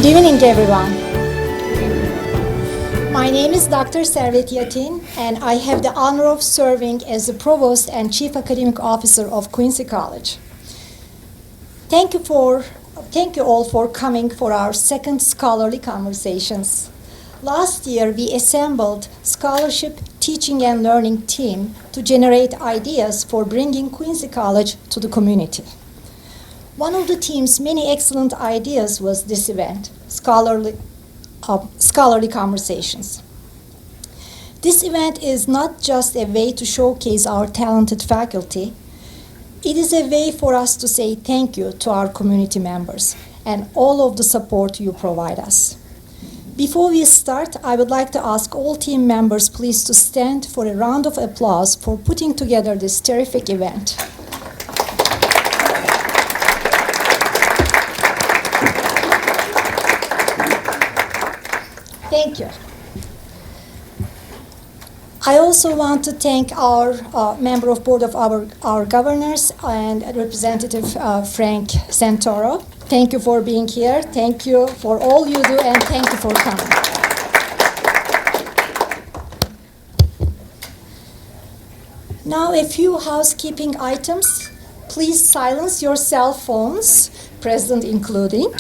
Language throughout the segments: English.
Good evening, everyone. My name is Dr. Servet Yatin, and I have the honor of serving as the Provost and Chief Academic Officer of Quincy College. Thank you all for coming for our second scholarly conversations. Last year, we assembled scholarship, teaching, and learning team to generate ideas for bringing Quincy College to the community. One of the team's many excellent ideas was this event, Scholarly Conversations. This event is not just a way to showcase our talented faculty, it is a way for us to say thank you to our community members and all of the support you provide us. Before we start, I would like to ask all team members please to stand for a round of applause for putting together this terrific event. Thank you. I also want to thank our member of board of our governors and Representative Frank Santoro. Thank you for being here. Thank you for all you do, and thank you for coming. Now, a few housekeeping items. Please silence your cell phones, President including.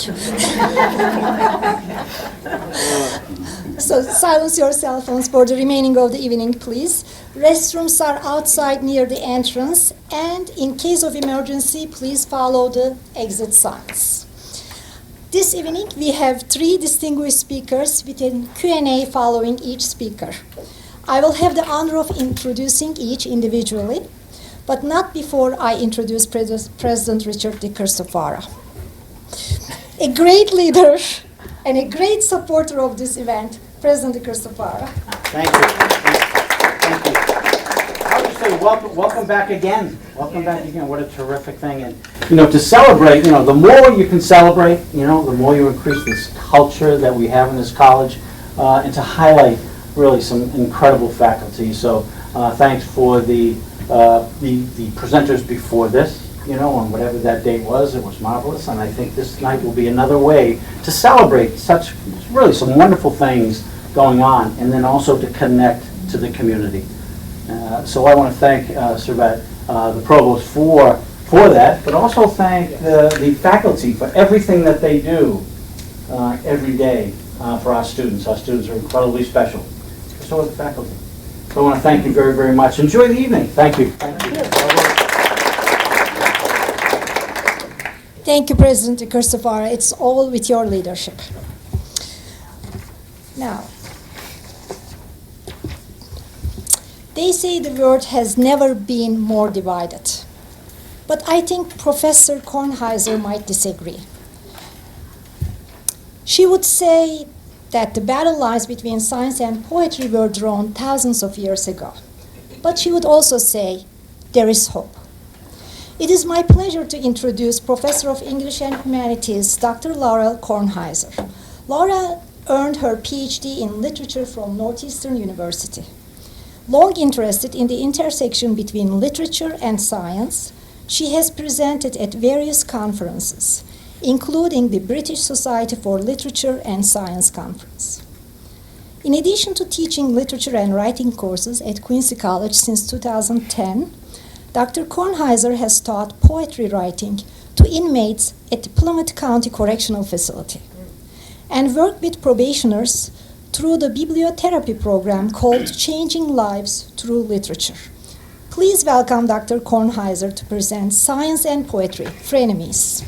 So silence your cell phones for the remaining of the evening, please. Restrooms are outside near the entrance, and in case of emergency, please follow the exit signs. This evening, we have 3 distinguished speakers with a Q&A following each speaker. I will have the honor of introducing each individually, but not before I introduce President Richard DiCristofaro. A great leader and a great supporter of this event, President DiCristofaro. Thank you. Thank you. I would just say welcome back again. Welcome back again. What a terrific thing. And, to celebrate, the more you can celebrate, the more you increase this culture that we have in this college, and to highlight really some incredible faculty. So thanks for the presenters before this. On whatever that date was, it was marvelous, and I think this night will be another way to celebrate some wonderful things going on, and then also to connect to the community. So I want to thank Servet, the provost, for that, but also thank the faculty for everything that they do every day for our students. Our students are incredibly special. So are the faculty. So I want to thank you very, very much. Enjoy the evening. Thank you. Thank you, President DiCristofaro. It's all with your leadership. Now, they say the world has never been more divided. But I think Professor Kornhiser might disagree. She would say that the battle lines between science and poetry were drawn thousands of years ago. But she would also say there is hope. It is my pleasure to introduce Professor of English and Humanities, Dr. Laurel Kornhiser. Laurel earned her PhD in literature from Northeastern University. Long interested in the intersection between literature and science, she has presented at various conferences, including the British Society for Literature and Science Conference. In addition to teaching literature and writing courses at Quincy College since 2010, Dr. Kornhiser has taught poetry writing to inmates at the Plymouth County Correctional Facility and worked with probationers through the bibliotherapy program called Changing Lives Through Literature. Please welcome Dr. Kornhiser to present Science and Poetry, Frenemies.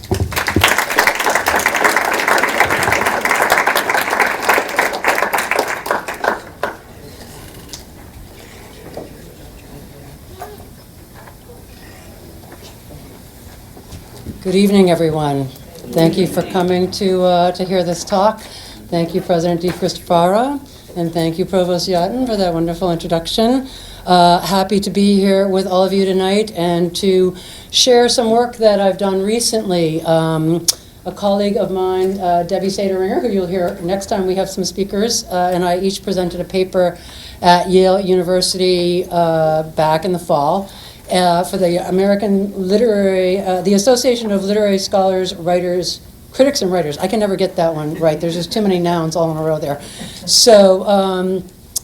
Good evening, everyone. Thank you for coming to hear this talk. Thank you, President DiCristofaro, and thank you, Provost Yatin, for that wonderful introduction. Happy to be here with all of you tonight and to share some work that I've done recently. A colleague of mine, Debbie Saderinger, who you'll hear next time we have some speakers, and I each presented a paper at Yale University back in the fall. For the American Literary, the Association of Literary Scholars, Writers, critics and writers. I can never get that one right. There's just too many nouns all in a row there. So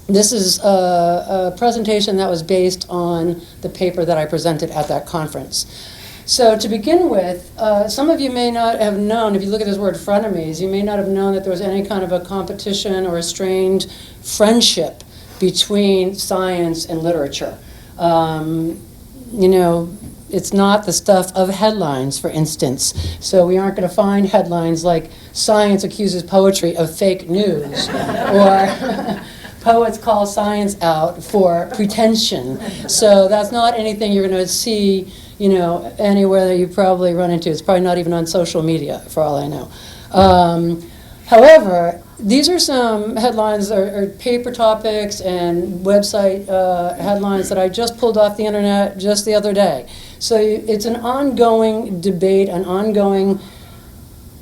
this is a presentation that was based on the paper that I presented at that conference. So to begin with, some of you may not have known, if you look at this word frenemies, you may not have known that there was any kind of a competition or a strained friendship between science and literature. You know, it's not the stuff of headlines, for instance. So we aren't going to find headlines like "Science accuses poetry of fake news," or "Poets call science out for pretension." So that's not anything you're going to see, you know, anywhere that you probably run into. It's probably not even on social media, for all I know. However, these are some headlines or paper topics and website headlines that I just pulled off the internet just the other day. So it's an ongoing debate, an ongoing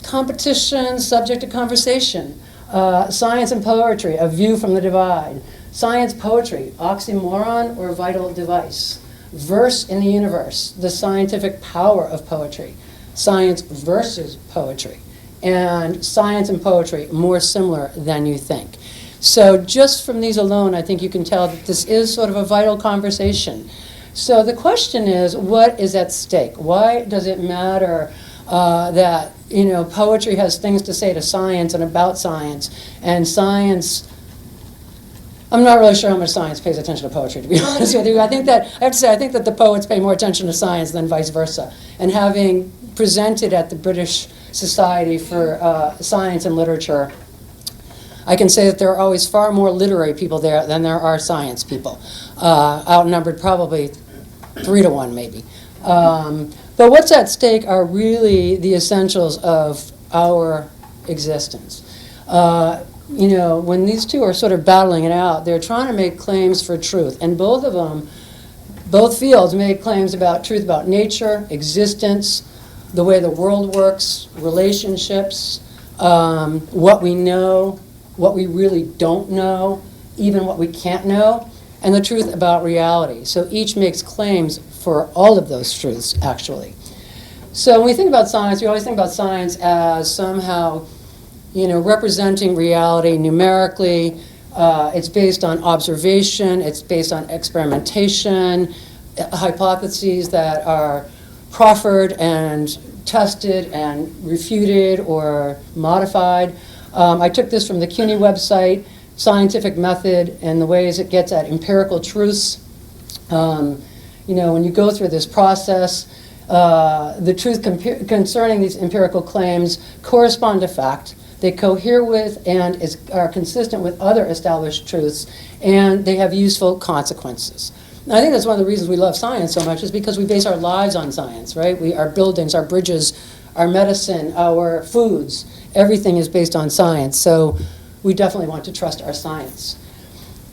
competition, subject to conversation. Science and poetry, a view from the divide. Science, poetry, oxymoron or vital device. Verse in the universe, the scientific power of poetry. Science versus poetry. And science and poetry, more similar than you think. So just from these alone, I think you can tell that this is sort of a vital conversation. So the question is, what is at stake? Why does it matter that, you know, poetry has things to say to science and about science, and science, I'm not really sure how much science pays attention to poetry, to be honest with you. I think that, I have to say, I think that the poets pay more attention to science than vice versa. And having presented at the British Society for Science and Literature, I can say that there are always far more literary people there than there are science people, outnumbered probably 3 to 1 maybe. But what's at stake are really the essentials of our existence. You know, when these two are sort of battling it out, they're trying to make claims for truth. And both of them, both fields make claims about truth about nature, existence, the way the world works, relationships, what we know, what we really don't know, even what we can't know, and the truth about reality. So each makes claims for all of those truths, actually. So when we think about science, we always think about science as somehow, you know, representing reality numerically. It's based on observation, it's based on experimentation, hypotheses that are proffered and tested and refuted or modified. I took this from the CUNY website, scientific method and the ways it gets at empirical truths. You know, when you go through this process, the truth concerning these empirical claims correspond to fact. They cohere with and are consistent with other established truths, and they have useful consequences. And I think that's one of the reasons we love science so much, is because we base our lives on science, right? Our buildings, our bridges, our medicine, our foods, everything is based on science. So we definitely want to trust our science.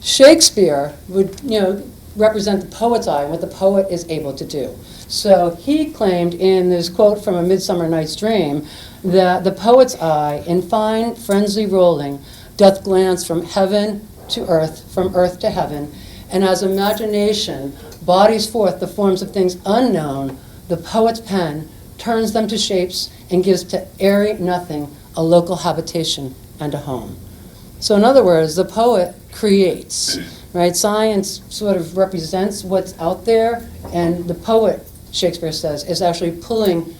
Shakespeare would, you know, represent the poet's eye, what the poet is able to do. So he claimed in this quote from A Midsummer Night's Dream that the poet's eye, in fine frenzy rolling, doth glance from heaven to earth, from earth to heaven, and as imagination bodies forth the forms of things unknown, the poet's pen turns them to shapes and gives to airy nothing a local habitation and a home. So in other words, the poet creates, right? Science sort of represents what's out there, and the poet, Shakespeare says, is actually pulling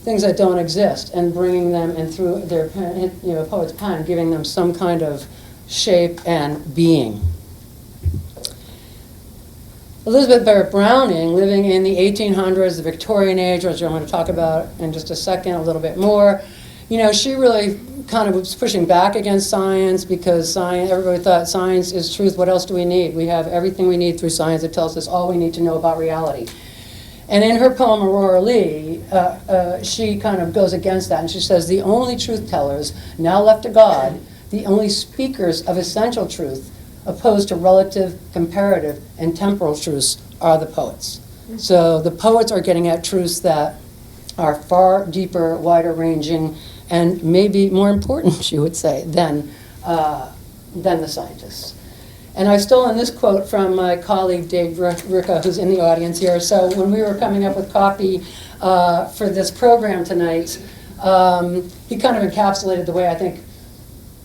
things that don't exist and bringing them in through their pen, you know, poet's pen, giving them some kind of shape and being. Elizabeth Barrett Browning, living in the 1800s, the Victorian age, which I'm going to talk about in just a second a little bit more, you know, she really kind of was pushing back against science because everybody thought science is truth. What else do we need? We have everything we need through science. It tells us all we need to know about reality. And in her poem, Aurora Leigh, she kind of goes against that, and she says, the only truth tellers now left to God, the only speakers of essential truth, opposed to relative, comparative, and temporal truths, are the poets. So the poets are getting at truths that are far deeper, wider ranging, and maybe more important, she would say, than the scientists. And I've stolen this quote from my colleague Dave Ricca, who's in the audience here. So when we were coming up with copy for this program tonight, He kind of encapsulated the way I think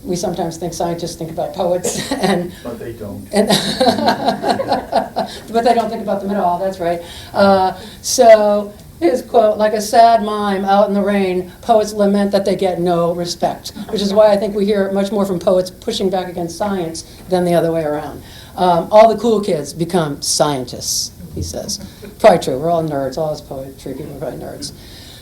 we sometimes think scientists think about poets, But they don't. but they don't think about them at all, that's right. So his quote, like a sad mime out in the rain, poets lament that they get no respect, which is why I think we hear much more from poets pushing back against science than the other way around. All the cool kids become scientists, he says. Probably true, we're all nerds, all this poetry people are probably nerds.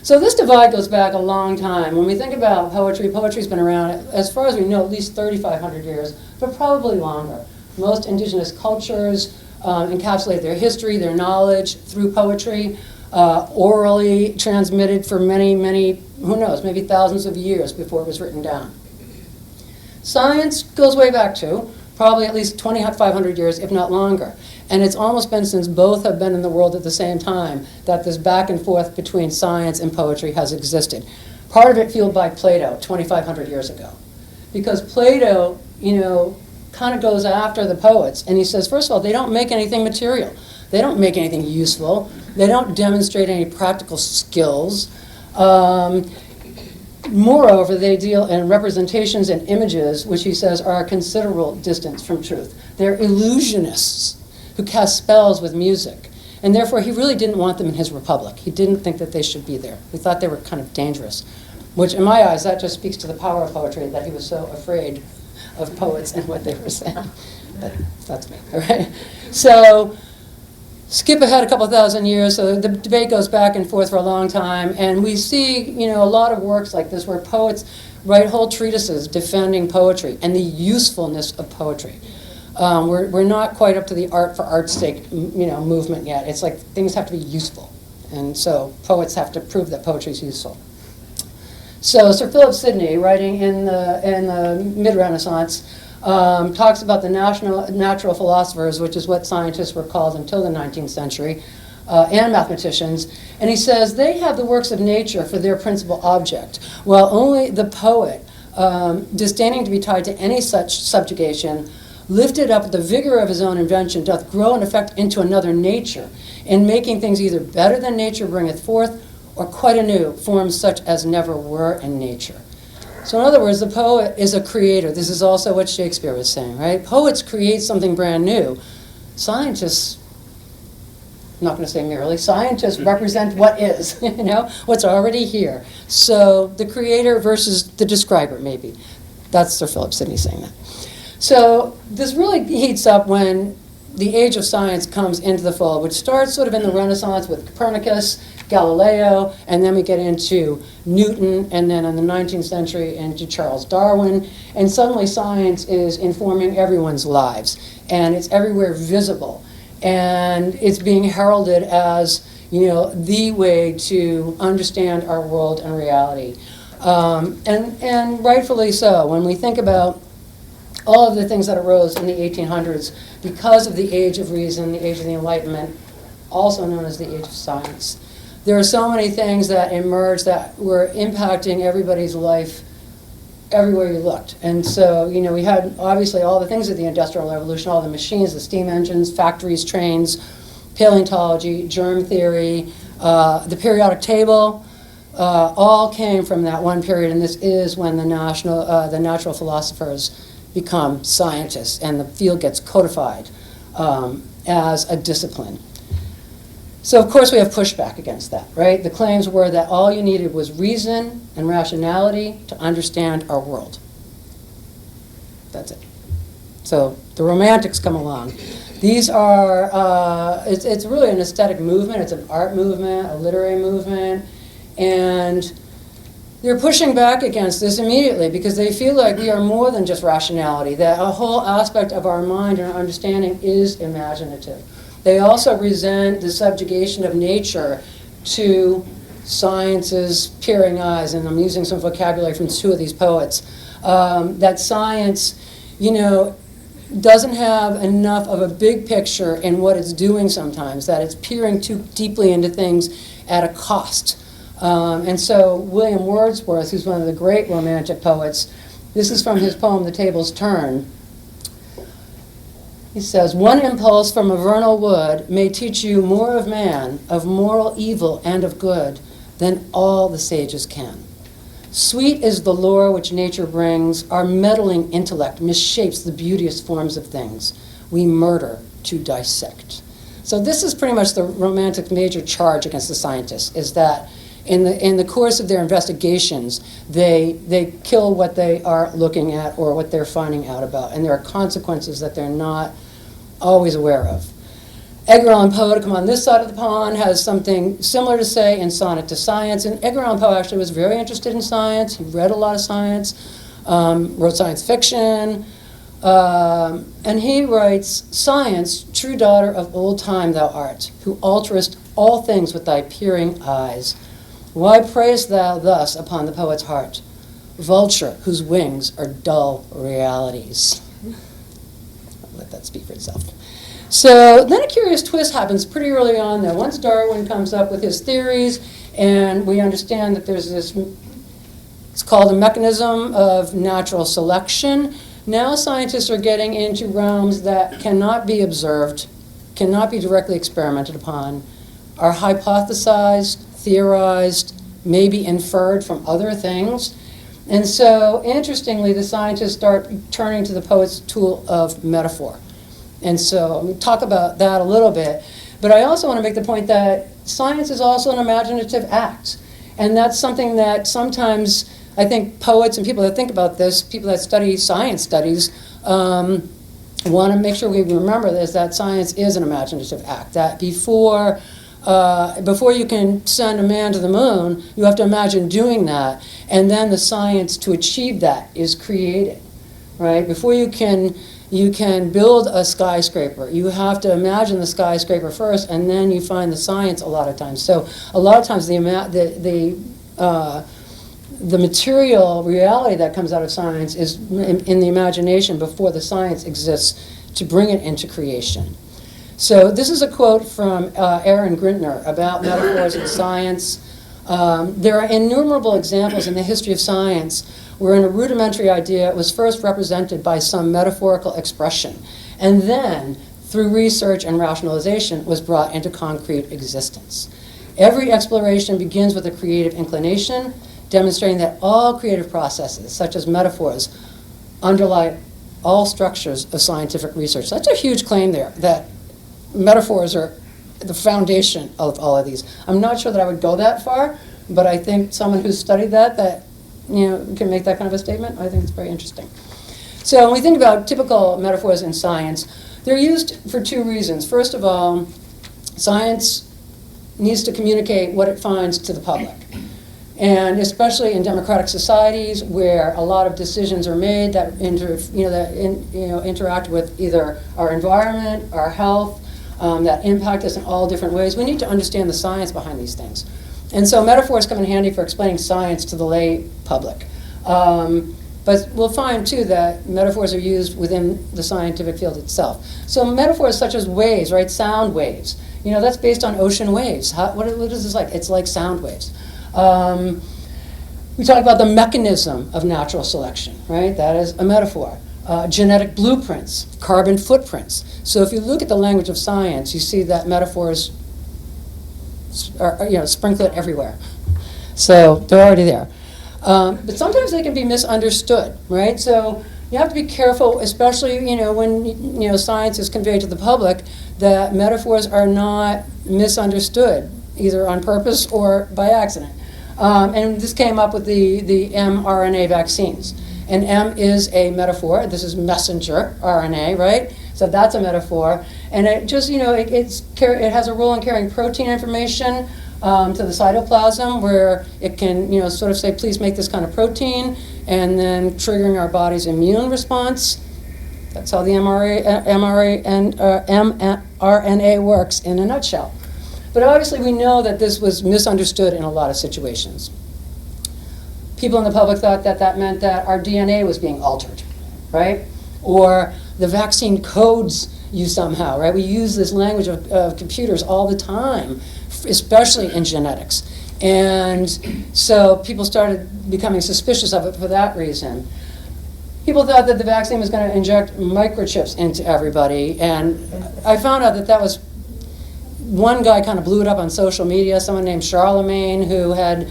So this divide goes back a long time. When we think about poetry, poetry's been around, as far as we know, at least 3,500 years, but probably longer. Most indigenous cultures encapsulate their history, their knowledge through poetry, orally transmitted for many, many, who knows, maybe thousands of years before it was written down. Science goes way back too, probably at least 2,500 years, if not longer. And it's almost been since both have been in the world at the same time that this back and forth between science and poetry has existed. Part of it fueled by Plato 2,500 years ago. Because Plato, kind of goes after the poets, and he says, first of all, they don't make anything material. They don't make anything useful. They don't demonstrate any practical skills. Moreover, they deal in representations and images, which he says are a considerable distance from truth. They're illusionists who cast spells with music. And therefore, he really didn't want them in his republic. He didn't think that they should be there. He thought they were kind of dangerous, which in my eyes, that just speaks to the power of poetry, that he was so afraid of poets and what they were saying. But that's me, all right? So skip ahead a couple thousand years, so the debate goes back and forth for a long time, and we see, a lot of works like this where poets write whole treatises defending poetry and the usefulness of poetry. We're not quite up to the art for art's sake, movement yet. It's like things have to be useful, and so poets have to prove that poetry is useful. So Sir Philip Sidney, writing in the mid-Renaissance, talks about the natural philosophers, which is what scientists were called until the 19th century, and mathematicians, and he says they have the works of nature for their principal object, while only the poet, disdaining to be tied to any such subjugation, lifted up the vigor of his own invention, doth grow and effect into another nature, in making things either better than nature bringeth forth, or quite anew, forms such as never were in nature. So in other words, the poet is a creator. This is also what Shakespeare was saying, right? Poets create something brand new. Scientists, I'm not going to say merely, scientists represent what is, what's already here. So the creator versus the describer, maybe. That's Sir Philip Sidney saying that. So this really heats up when the age of science comes into the fold, which starts sort of in the Renaissance with Copernicus, Galileo, and then we get into Newton, and then in the 19th century into Charles Darwin, and suddenly science is informing everyone's lives, and it's everywhere visible, and it's being heralded as, the way to understand our world and reality, and rightfully so. When we think about all of the things that arose in the 1800s because of the age of reason, the age of the Enlightenment, also known as the age of science. There are so many things that emerged that were impacting everybody's life everywhere you looked. And so, we had obviously all the things of the Industrial Revolution, all the machines, the steam engines, factories, trains, paleontology, germ theory, the periodic table, all came from that one period, and this is when the natural philosophers become scientists, and the field gets codified as a discipline. So of course we have pushback against that, right? The claims were that all you needed was reason and rationality to understand our world. That's it. So the Romantics come along. These are, it's really an aesthetic movement, it's an art movement, a literary movement, and they're pushing back against this immediately because they feel like we are more than just rationality, that a whole aspect of our mind and our understanding is imaginative. They also resent the subjugation of nature to science's peering eyes, and I'm using some vocabulary from two of these poets, that science, doesn't have enough of a big picture in what it's doing sometimes, that it's peering too deeply into things at a cost. And so William Wordsworth, who's one of the great Romantic poets, this is from his poem, The Tables Turn. He says, "One impulse from a vernal wood may teach you more of man, of moral evil and of good, than all the sages can." Sweet is the lure which nature brings. Our meddling intellect misshapes the beauteous forms of things. We murder to dissect. So this is pretty much the Romantic major charge against the scientists, is that in the course of their investigations, they kill what they are looking at or what they're finding out about, and there are consequences that they're not always aware of. Edgar Allan Poe, to come on this side of the pond, has something similar to say in Sonnet to Science. And Edgar Allan Poe actually was very interested in science. He read a lot of science, wrote science fiction. And he writes, "Science, true daughter of old time thou art, who alterest all things with thy peering eyes. Why preyest thou thus upon the poet's heart? Vulture, whose wings are dull realities." I'll let that speak for itself. So then a curious twist happens pretty early on, though. Once Darwin comes up with his theories, and we understand that there's this, it's called a mechanism of natural selection. Now scientists are getting into realms that cannot be observed, cannot be directly experimented upon, are hypothesized, theorized, maybe inferred from other things. And so, interestingly, the scientists start turning to the poet's tool of metaphor. And so I'm going to talk about that a little bit. But I also want to make the point that science is also an imaginative act. And that's something that sometimes I think poets and people that think about this, people that study science studies, want to make sure we remember this, that science is an imaginative act. That before you can send a man to the moon, you have to imagine doing that. And then the science to achieve that is created, right? Before you can build a skyscraper, you have to imagine the skyscraper first, and then you find the science a lot of times. So a lot of times the material reality that comes out of science is in the imagination before the science exists to bring it into creation. So this is a quote from Aaron Grintner about metaphors in science. There are innumerable examples in the history of science wherein a rudimentary idea was first represented by some metaphorical expression, and then, through research and rationalization, was brought into concrete existence. Every exploration begins with a creative inclination, demonstrating that all creative processes, such as metaphors, underlie all structures of scientific research. That's a huge claim there, that metaphors are the foundation of all of these. I'm not sure that I would go that far, but I think someone who's studied that can make that kind of a statement. I think it's very interesting. So when we think about typical metaphors in science, they're used for two reasons. First of all, science needs to communicate what it finds to the public. And especially in democratic societies where a lot of decisions are made that interact with either our environment, our health, that impact us in all different ways, we need to understand the science behind these things. And so metaphors come in handy for explaining science to the lay public. But we'll find, too, that metaphors are used within the scientific field itself. So metaphors such as waves, right, sound waves, that's based on ocean waves. What is this like? It's like sound waves. We talk about the mechanism of natural selection, right? That is a metaphor. Genetic blueprints, carbon footprints. So if you look at the language of science, you see that metaphors are sprinkled everywhere. So they're already there. But sometimes they can be misunderstood, right? So you have to be careful, especially when science is conveyed to the public, that metaphors are not misunderstood, either on purpose or by accident. And this came up with the mRNA vaccines. And M is a metaphor. This is messenger RNA, right? So that's a metaphor. And it just, it has a role in carrying protein information to the cytoplasm, where it can, sort of say, please make this kind of protein, and then triggering our body's immune response. That's how the mRNA works in a nutshell. But obviously we know that this was misunderstood in a lot of situations. People in the public thought that meant that our DNA was being altered, right? Or the vaccine codes you somehow, right? We use this language of computers all the time, especially in genetics. And so people started becoming suspicious of it for that reason. People thought that the vaccine was going to inject microchips into everybody, and I found out that was one guy kind of blew it up on social media, someone named Charlemagne, who had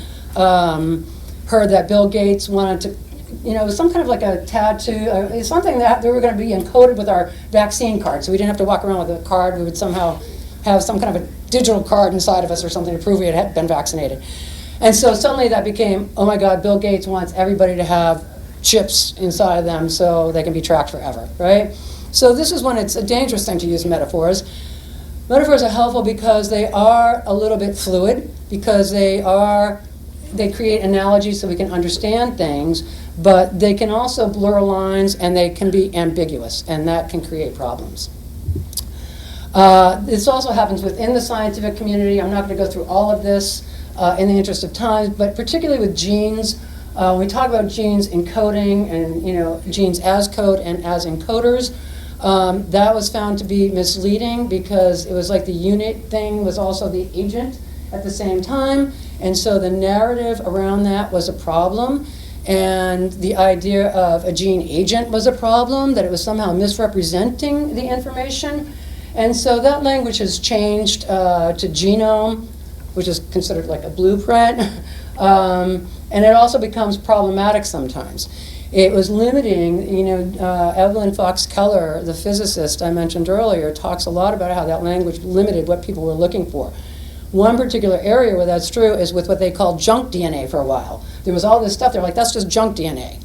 heard that Bill Gates wanted to, it was some kind of like a tattoo, something that they were going to be encoded with our vaccine card, so we didn't have to walk around with a card. We would somehow have some kind of a digital card inside of us or something to prove we had been vaccinated. And so suddenly that became, oh my God, Bill Gates wants everybody to have chips inside of them so they can be tracked forever, right? So this is when it's a dangerous thing to use metaphors. Metaphors are helpful because they are a little bit fluid, because they create analogies so we can understand things, but they can also blur lines and they can be ambiguous, and that can create problems. This also happens within the scientific community. I'm not going to go through all of this in the interest of time, but particularly with genes. When we talk about genes encoding and genes as code and as encoders, that was found to be misleading because it was like the unit thing was also the agent at the same time, and so the narrative around that was a problem, and the idea of a gene agent was a problem, that it was somehow misrepresenting the information. And so that language has changed to genome, which is considered like a blueprint, and it also becomes problematic sometimes. It was limiting, Evelyn Fox Keller, the physicist I mentioned earlier, talks a lot about how that language limited what people were looking for. One particular area where that's true is with what they called junk DNA for a while. There was all this stuff, they're like, that's just junk DNA.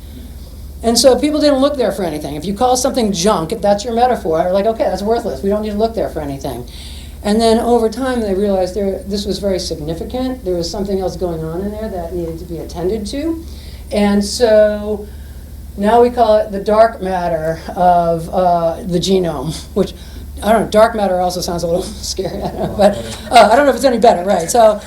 And so people didn't look there for anything. If you call something junk, if that's your metaphor, they're like, okay, that's worthless. We don't need to look there for anything. And then over time, they realized this was very significant. There was something else going on in there that needed to be attended to. And so now we call it the dark matter of the genome, which, I don't know, dark matter also sounds a little scary, I don't know, but I don't know if it's any better, right? So,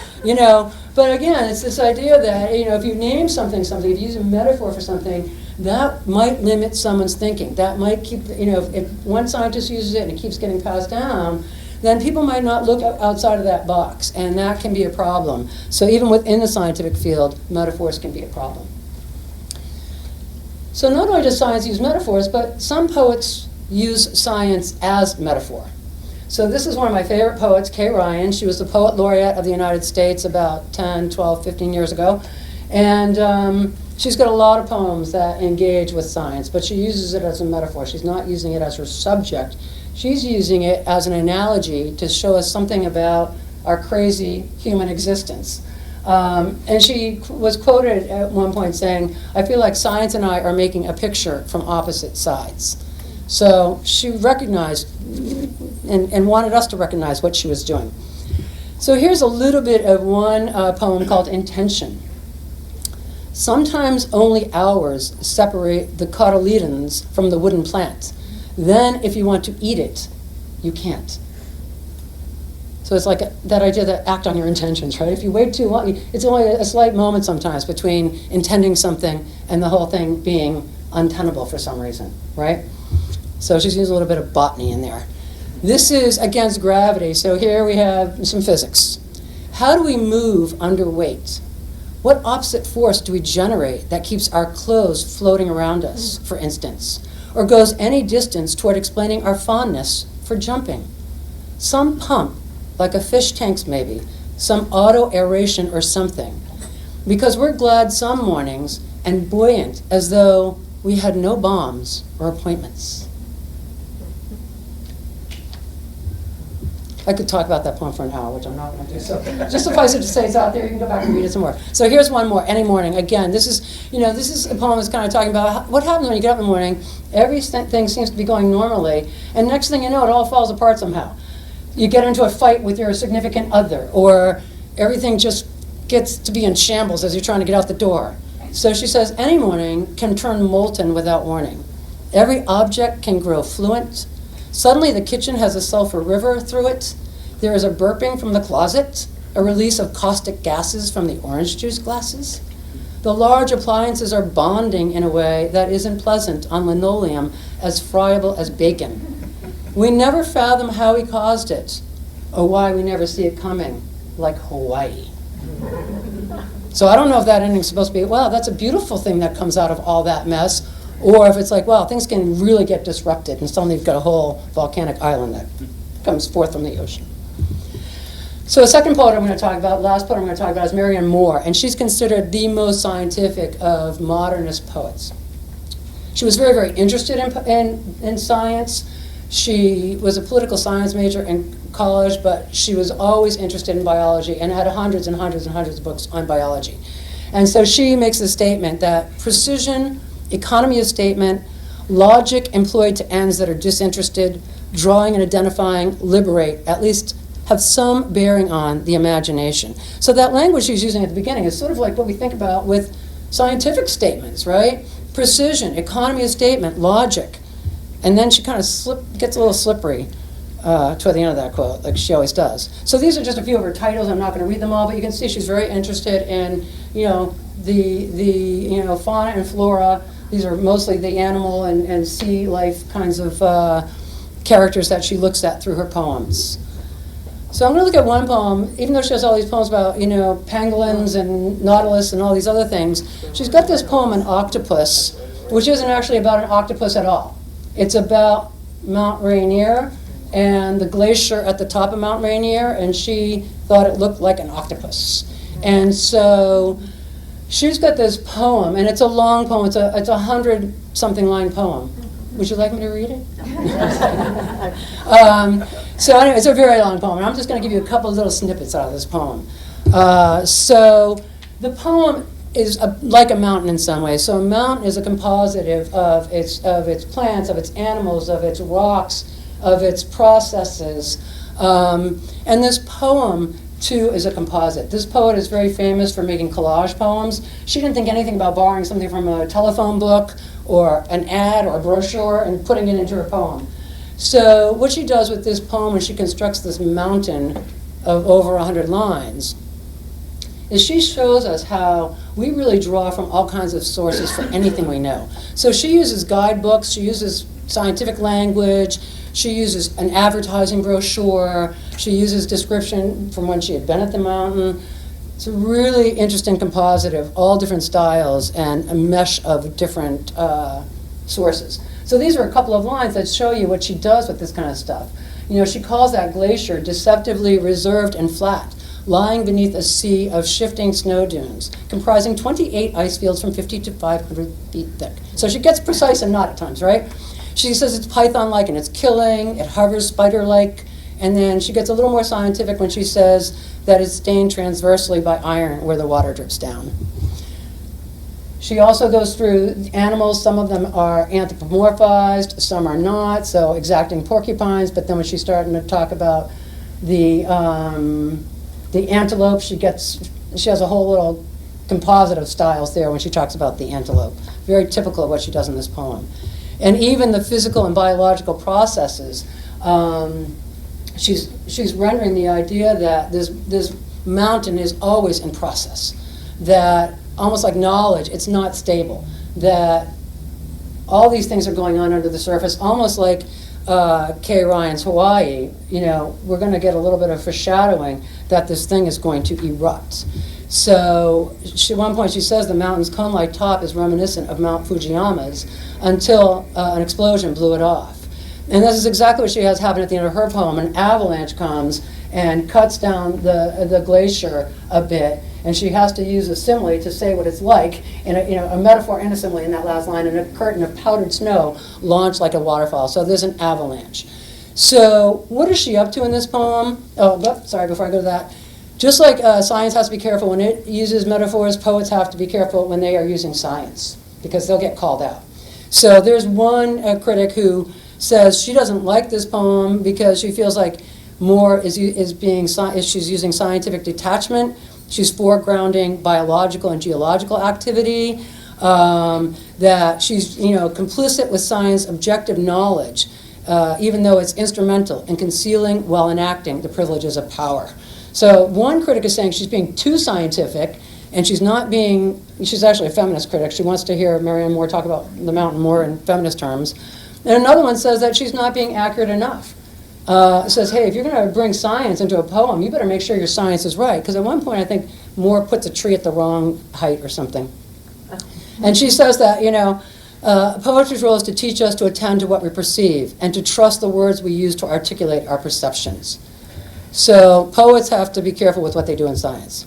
but again, it's this idea that, if you name something, if you use a metaphor for something, that might limit someone's thinking. That might keep, if one scientist uses it and it keeps getting passed down, then people might not look outside of that box, and that can be a problem. So even within the scientific field, metaphors can be a problem. So not only does science use metaphors, but some poets use science as metaphor. So this is one of my favorite poets, Kay Ryan. She was the Poet Laureate of the United States about 10, 12, 15 years ago. And she's got a lot of poems that engage with science, but she uses it as a metaphor. She's not using it as her subject. She's using it as an analogy to show us something about our crazy human existence. And she was quoted at one point saying, I feel like science and I are making a picture from opposite sides. So she recognized and wanted us to recognize what she was doing. So here's a little bit of one poem called Intention. Sometimes only hours separate the cotyledons from the wooden plant. Then if you want to eat it, you can't. So it's like that idea that act on your intentions, right? If you wait too long, it's only a slight moment sometimes between intending something and the whole thing being untenable for some reason, right? So she's using a little bit of botany in there. This is against gravity. So here we have some physics. How do we move under weight? What opposite force do we generate that keeps our clothes floating around us, for instance, or goes any distance toward explaining our fondness for jumping? Some pump, like a fish tank's maybe, some auto-aeration or something, because we're glad some mornings and buoyant as though we had no bombs or appointments. I could talk about that poem for an hour, which I'm not going to do. So just suffice it to say it's out there. You can go back and read it some more. So here's one more, Any Morning. Again, this is a poem that's kind of talking about what happens when you get up in the morning. Everything seems to be going normally, and next thing you know, it all falls apart somehow. You get into a fight with your significant other, or everything just gets to be in shambles as you're trying to get out the door. So she says, any morning can turn molten without warning. Every object can grow fluent. Suddenly the kitchen has a sulfur river through it. There is a burping from the closet, a release of caustic gases from the orange juice glasses. The large appliances are bonding in a way that isn't pleasant on linoleum as friable as bacon. We never fathom how he caused it, or why we never see it coming, like Hawaii. So I don't know if that ending's supposed to be, wow, that's a beautiful thing that comes out of all that mess, or if it's like, wow, things can really get disrupted, and suddenly you've got a whole volcanic island that comes forth from the ocean. So a second poet I'm going to talk about, last poet I'm going to talk about is Marianne Moore, and she's considered the most scientific of modernist poets. She was very, very interested in science. She was a political science major in college, but she was always interested in biology and had hundreds and hundreds and hundreds of books on biology. And so she makes the statement that precision, economy of statement, logic employed to ends that are disinterested, drawing and identifying, liberate, at least have some bearing on the imagination. So that language she's using at the beginning is sort of like what we think about with scientific statements, right? Precision, economy of statement, logic. And then she kind of gets a little slippery toward the end of that quote, like she always does. So these are just a few of her titles. I'm not going to read them all, but you can see she's very interested in, the fauna and flora. These are mostly the animal and sea life kinds of characters that she looks at through her poems. So I'm going to look at one poem, even though she has all these poems about, pangolins and nautilus and all these other things. She's got this poem, An Octopus, which isn't actually about an octopus at all. It's about Mount Rainier and the glacier at the top of Mount Rainier, and she thought it looked like an octopus. And so she's got this poem, and it's a long poem. It's a 100-something line poem. Would you like me to read it? So anyway, it's a very long poem, and I'm just going to give you a couple of little snippets out of this poem. So the poem is like a mountain in some ways. So a mountain is a composite of its plants, of its animals, of its rocks, of its processes. And this poem, too, is a composite. This poet is very famous for making collage poems. She didn't think anything about borrowing something from a telephone book or an ad or a brochure and putting it into her poem. So what she does with this poem is she constructs this mountain of over 100 lines is she shows us how we really draw from all kinds of sources for anything we know. So she uses guidebooks, she uses scientific language, she uses an advertising brochure, she uses description from when she had been at the mountain. It's a really interesting composite of all different styles and a mesh of different sources. So these are a couple of lines that show you what she does with this kind of stuff. She calls that glacier deceptively reserved and flat, lying beneath a sea of shifting snow dunes, comprising 28 ice fields from 50 to 500 feet thick. So she gets precise and not at times, right? She says it's python-like and it's killing, it hovers spider-like, and then she gets a little more scientific when she says that it's stained transversely by iron where the water drips down. She also goes through animals. Some of them are anthropomorphized, some are not, so exacting porcupines, but then when she's starting to talk about the antelope, she has a whole little composite of styles there when she talks about the antelope. Very typical of what she does in this poem. And even the physical and biological processes, she's rendering the idea that this mountain is always in process, that almost like knowledge, it's not stable, that all these things are going on under the surface, almost like Kay Ryan's Hawaii. We're going to get a little bit of foreshadowing that this thing is going to erupt. So at one point she says the mountain's cone-like top is reminiscent of Mount Fujiyama's until an explosion blew it off. And this is exactly what she has happen at the end of her poem. An avalanche comes and cuts down the glacier a bit, and she has to use a simile to say what it's like, and a metaphor and a simile in that last line, and a curtain of powdered snow launched like a waterfall. So there's an avalanche. So what is she up to in this poem? Sorry, before I go to that. Just like science has to be careful when it uses metaphors, poets have to be careful when they are using science, because they'll get called out. So there's one critic who says she doesn't like this poem because she feels like Moore is she's using scientific detachment. She's foregrounding biological and geological activity. That she's complicit with science objective knowledge, even though it's instrumental in concealing while enacting the privileges of power. So one critic is saying she's being too scientific, and she's actually a feminist critic. She wants to hear Marianne Moore talk about the mountain more in feminist terms. And another one says that she's not being accurate enough. Says, hey, if you're going to bring science into a poem, you better make sure your science is right. Because at one point, I think Moore puts a tree at the wrong height or something. And she says that, poetry's role is to teach us to attend to what we perceive and to trust the words we use to articulate our perceptions. So poets have to be careful with what they do in science.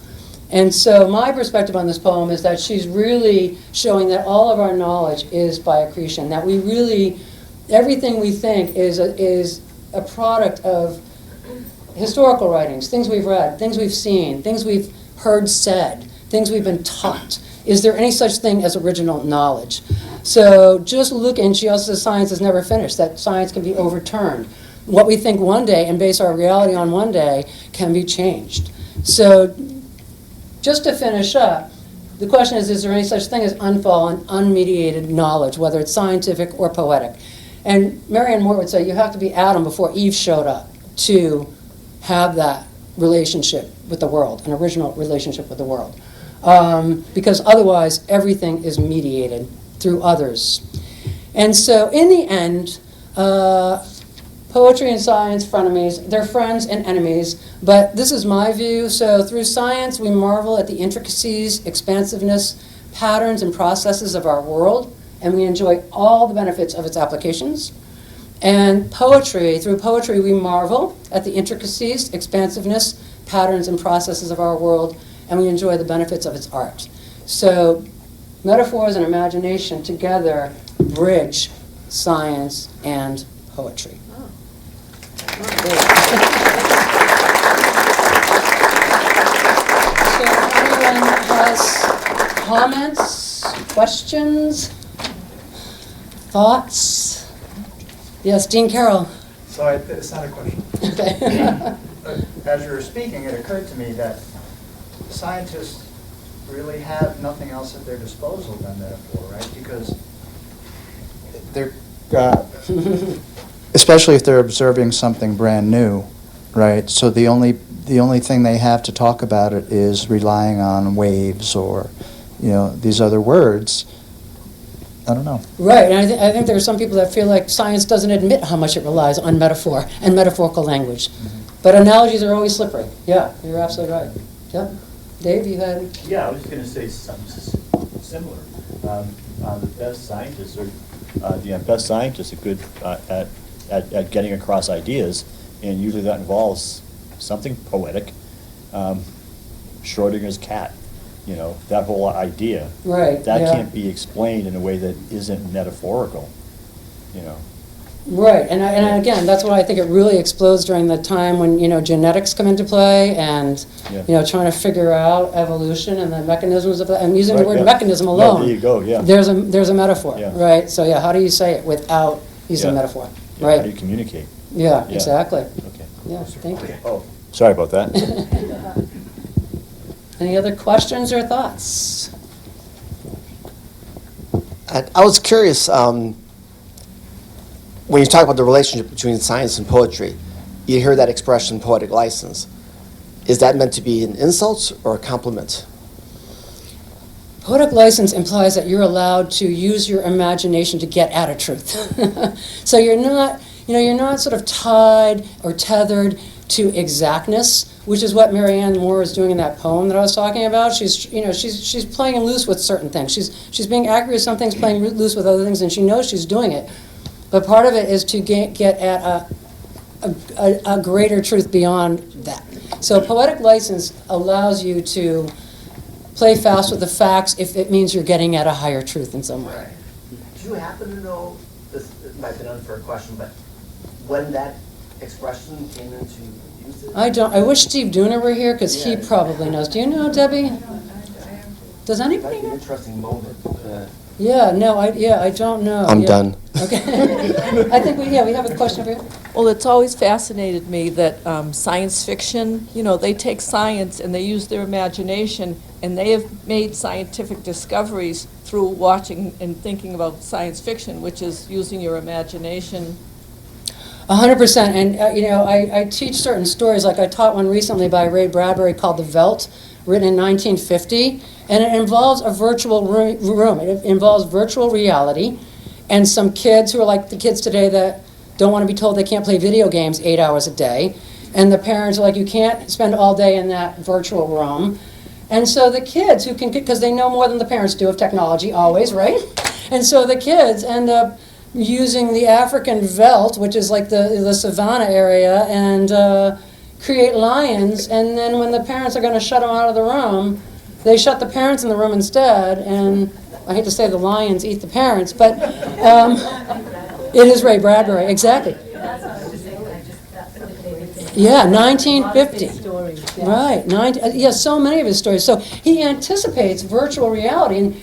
And so my perspective on this poem is that she's really showing that all of our knowledge is by accretion, that we really, everything we think is a product of historical writings, things we've read, things we've seen, things we've heard said, things we've been taught. Is there any such thing as original knowledge? So just look, and she also says science is never finished, that science can be overturned. What we think one day and base our reality on one day can be changed. So just to finish up, the question is there any such thing as unfallen, unmediated knowledge, whether it's scientific or poetic? And Marianne Moore would say you have to be Adam before Eve showed up to have that relationship with the world, an original relationship with the world. Because otherwise, everything is mediated through others. And so in the end, poetry and science, frenemies, they're friends and enemies, but this is my view. So through science, we marvel at the intricacies, expansiveness, patterns, and processes of our world, and we enjoy all the benefits of its applications. And poetry, through poetry, we marvel at the intricacies, expansiveness, patterns, and processes of our world, and we enjoy the benefits of its art. So metaphors and imagination together bridge science and poetry. So anyone has comments, questions, thoughts? Yes, Dean Carroll. So it's not a question. Okay. As you were speaking, it occurred to me that scientists really have nothing else at their disposal than metaphor, right? Because they're, especially if they're observing something brand new, right? So the only thing they have to talk about it is relying on waves or, these other words. I don't know. Right, and I think there are some people that feel like science doesn't admit how much it relies on metaphor and metaphorical language. Mm-hmm. But analogies are always slippery. Yeah, you're absolutely right. Yep. Dave, you had? Yeah, I was going to say something similar. The best scientists are good at getting across ideas, and usually that involves something poetic. Schrodinger's cat, that whole idea. Right. That yeah. can't be explained in a way that isn't metaphorical. Right, and again, that's why I think it really explodes during the time when genetics come into play, and trying to figure out evolution and the mechanisms of that. And using the word mechanism alone. Yeah, there you go. Yeah. There's a metaphor, Yeah. right? So yeah, how do you say it without using metaphor? Yeah, Right. How do you communicate? Yeah, exactly. Okay. Yeah, thank you. Oh, sorry about that. Any other questions or thoughts? I was curious, when you talk about the relationship between science and poetry, you hear that expression, poetic license. Is that meant to be an insult or a compliment? Poetic license implies that you're allowed to use your imagination to get at a truth. So you're not sort of tied or tethered to exactness, which is what Marianne Moore is doing in that poem that I was talking about. She's playing loose with certain things. She's being accurate with some things, playing loose with other things, and she knows she's doing it. But part of it is to get at a greater truth beyond that. So poetic license allows you to play fast with the facts if it means you're getting at a higher truth in some way. Right. Do you happen to know, this might be an unfair question, but when that expression came into use? I don't. I wish Steve Dooner were here because he probably knows. Do you know, Debbie? Does anybody It might be know? an interesting moment. Yeah, no, I don't know. I'm Yeah. done. Okay. I think we have a question over here. Well, it's always fascinated me that science fiction, they take science and they use their imagination, and they have made scientific discoveries through watching and thinking about science fiction, which is using your imagination. 100%. And, I teach certain stories. Like I taught one recently by Ray Bradbury called The Veldt, written in 1950. And it involves a virtual room. It involves virtual reality and some kids who are like the kids today that don't want to be told they can't play video games 8 hours a day. And the parents are like, you can't spend all day in that virtual room. And so the kids who can, because they know more than the parents do of technology always, right? And so the kids end up using the African veldt, which is like the savanna area, and create lions, and then when the parents are going to shut them out of the room, they shut the parents in the room instead, and I hate to say the lions eat the parents, but it is Ray Bradbury, exactly. Yeah, 1950. Right, so many of his stories. So he anticipates virtual reality, and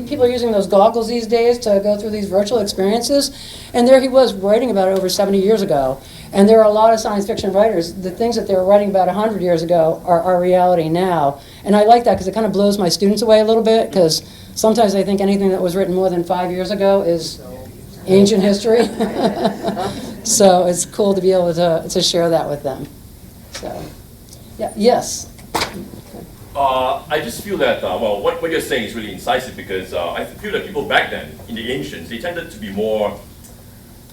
people are using those goggles these days to go through these virtual experiences, and there he was writing about it over 70 years ago. And there are a lot of science fiction writers, the things that they were writing about 100 years ago are reality now. And I like that because it kind of blows my students away a little bit, because sometimes I think anything that was written more than 5 years ago is ancient history. So it's cool to be able to share that with them. So, yeah, yes. I just feel that, what you're saying is really incisive, because I feel that people back then, in the ancients, they tended to be more,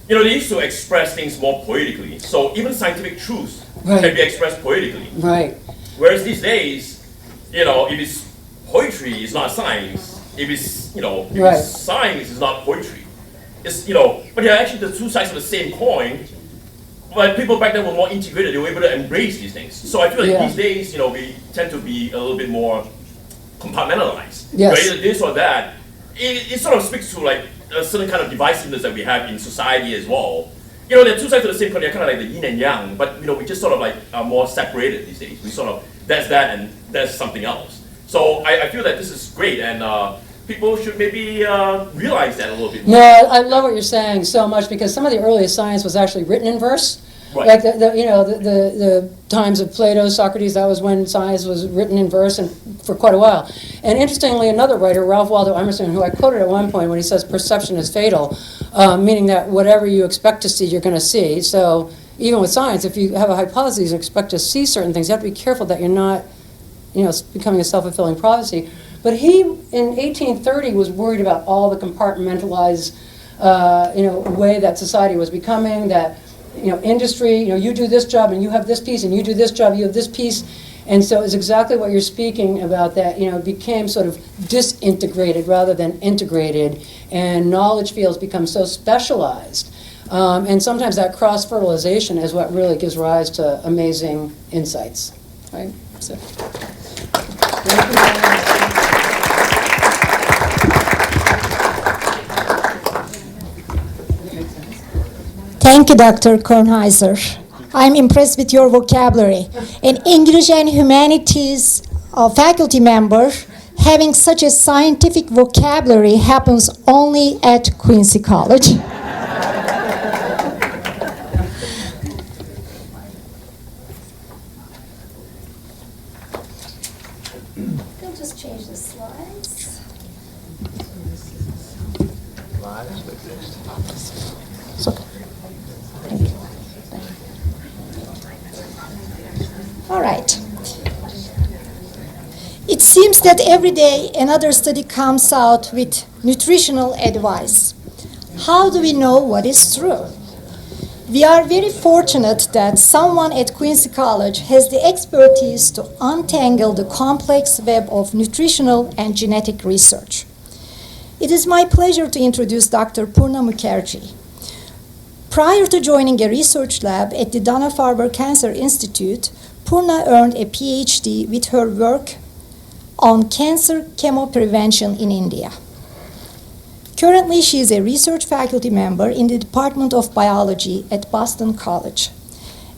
they used to express things more poetically. So even scientific truths can be expressed poetically. Right. Whereas these days, if it's poetry, it's not science. If it's, if it's science, it's not poetry. It's, but they're actually the two sides of the same coin. But people back then were more integrated. They were able to embrace these things. So I feel like these days, we tend to be a little bit more compartmentalized. Yes. Either this or that. It sort of speaks to like a certain kind of divisiveness that we have in society as well. They're two sides of the same coin. They're kind of like the yin and yang. But we just sort of like are more separated these days. We sort of that's that and that's something else. So I feel that this is great, and people should maybe realize that a little bit more. No, I love what you're saying so much, because some of the earliest science was actually written in verse. Right. Like the times of Plato, Socrates, that was when science was written in verse, and for quite a while. And interestingly, another writer, Ralph Waldo Emerson, who I quoted at one point when he says perception is fatal, meaning that whatever you expect to see, you're going to see. So even with science, if you have a hypothesis and expect to see certain things, you have to be careful that you're not, becoming a self-fulfilling prophecy. But he, in 1830, was worried about all the compartmentalized, way that society was becoming, that, industry, you do this job and you have this piece, and you do this job, you have this piece. And so it's exactly what you're speaking about, that, it became sort of disintegrated rather than integrated, and knowledge fields become so specialized. And sometimes that cross-fertilization is what really gives rise to amazing insights, right? So, thank you very much. Thank you, Dr. Kornhiser. I'm impressed with your vocabulary. An English and Humanities faculty member having such a scientific vocabulary happens only at Quincy College. We'll just change the slides. It's okay. Thank you. All right. It seems that every day another study comes out with nutritional advice. How do we know what is true? We are very fortunate that someone at Quincy College has the expertise to untangle the complex web of nutritional and genetic research. It is my pleasure to introduce Dr. Purna Mukherjee. Prior to joining a research lab at the Dana-Farber Cancer Institute, Purna earned a PhD with her work on cancer chemoprevention in India. Currently, she is a research faculty member in the Department of Biology at Boston College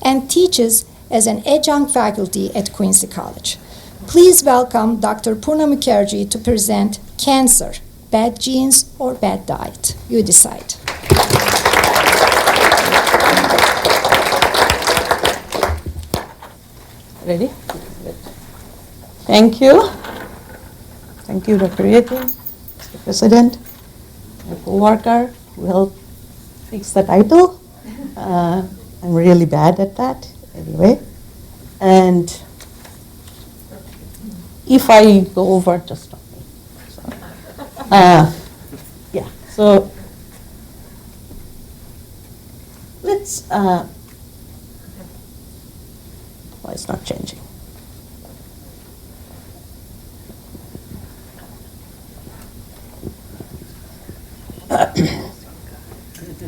and teaches as an adjunct faculty at Quincy College. Please welcome Dr. Purna Mukherjee to present Cancer, Bad Genes or Bad Diet. You decide. Ready? Thank you. Thank you, Dr. Yeti, Mr. President, my co-worker who helped fix the title. I'm really bad at that, anyway. And if I go over, just stop me. Yeah, so let's, well, it's not changing.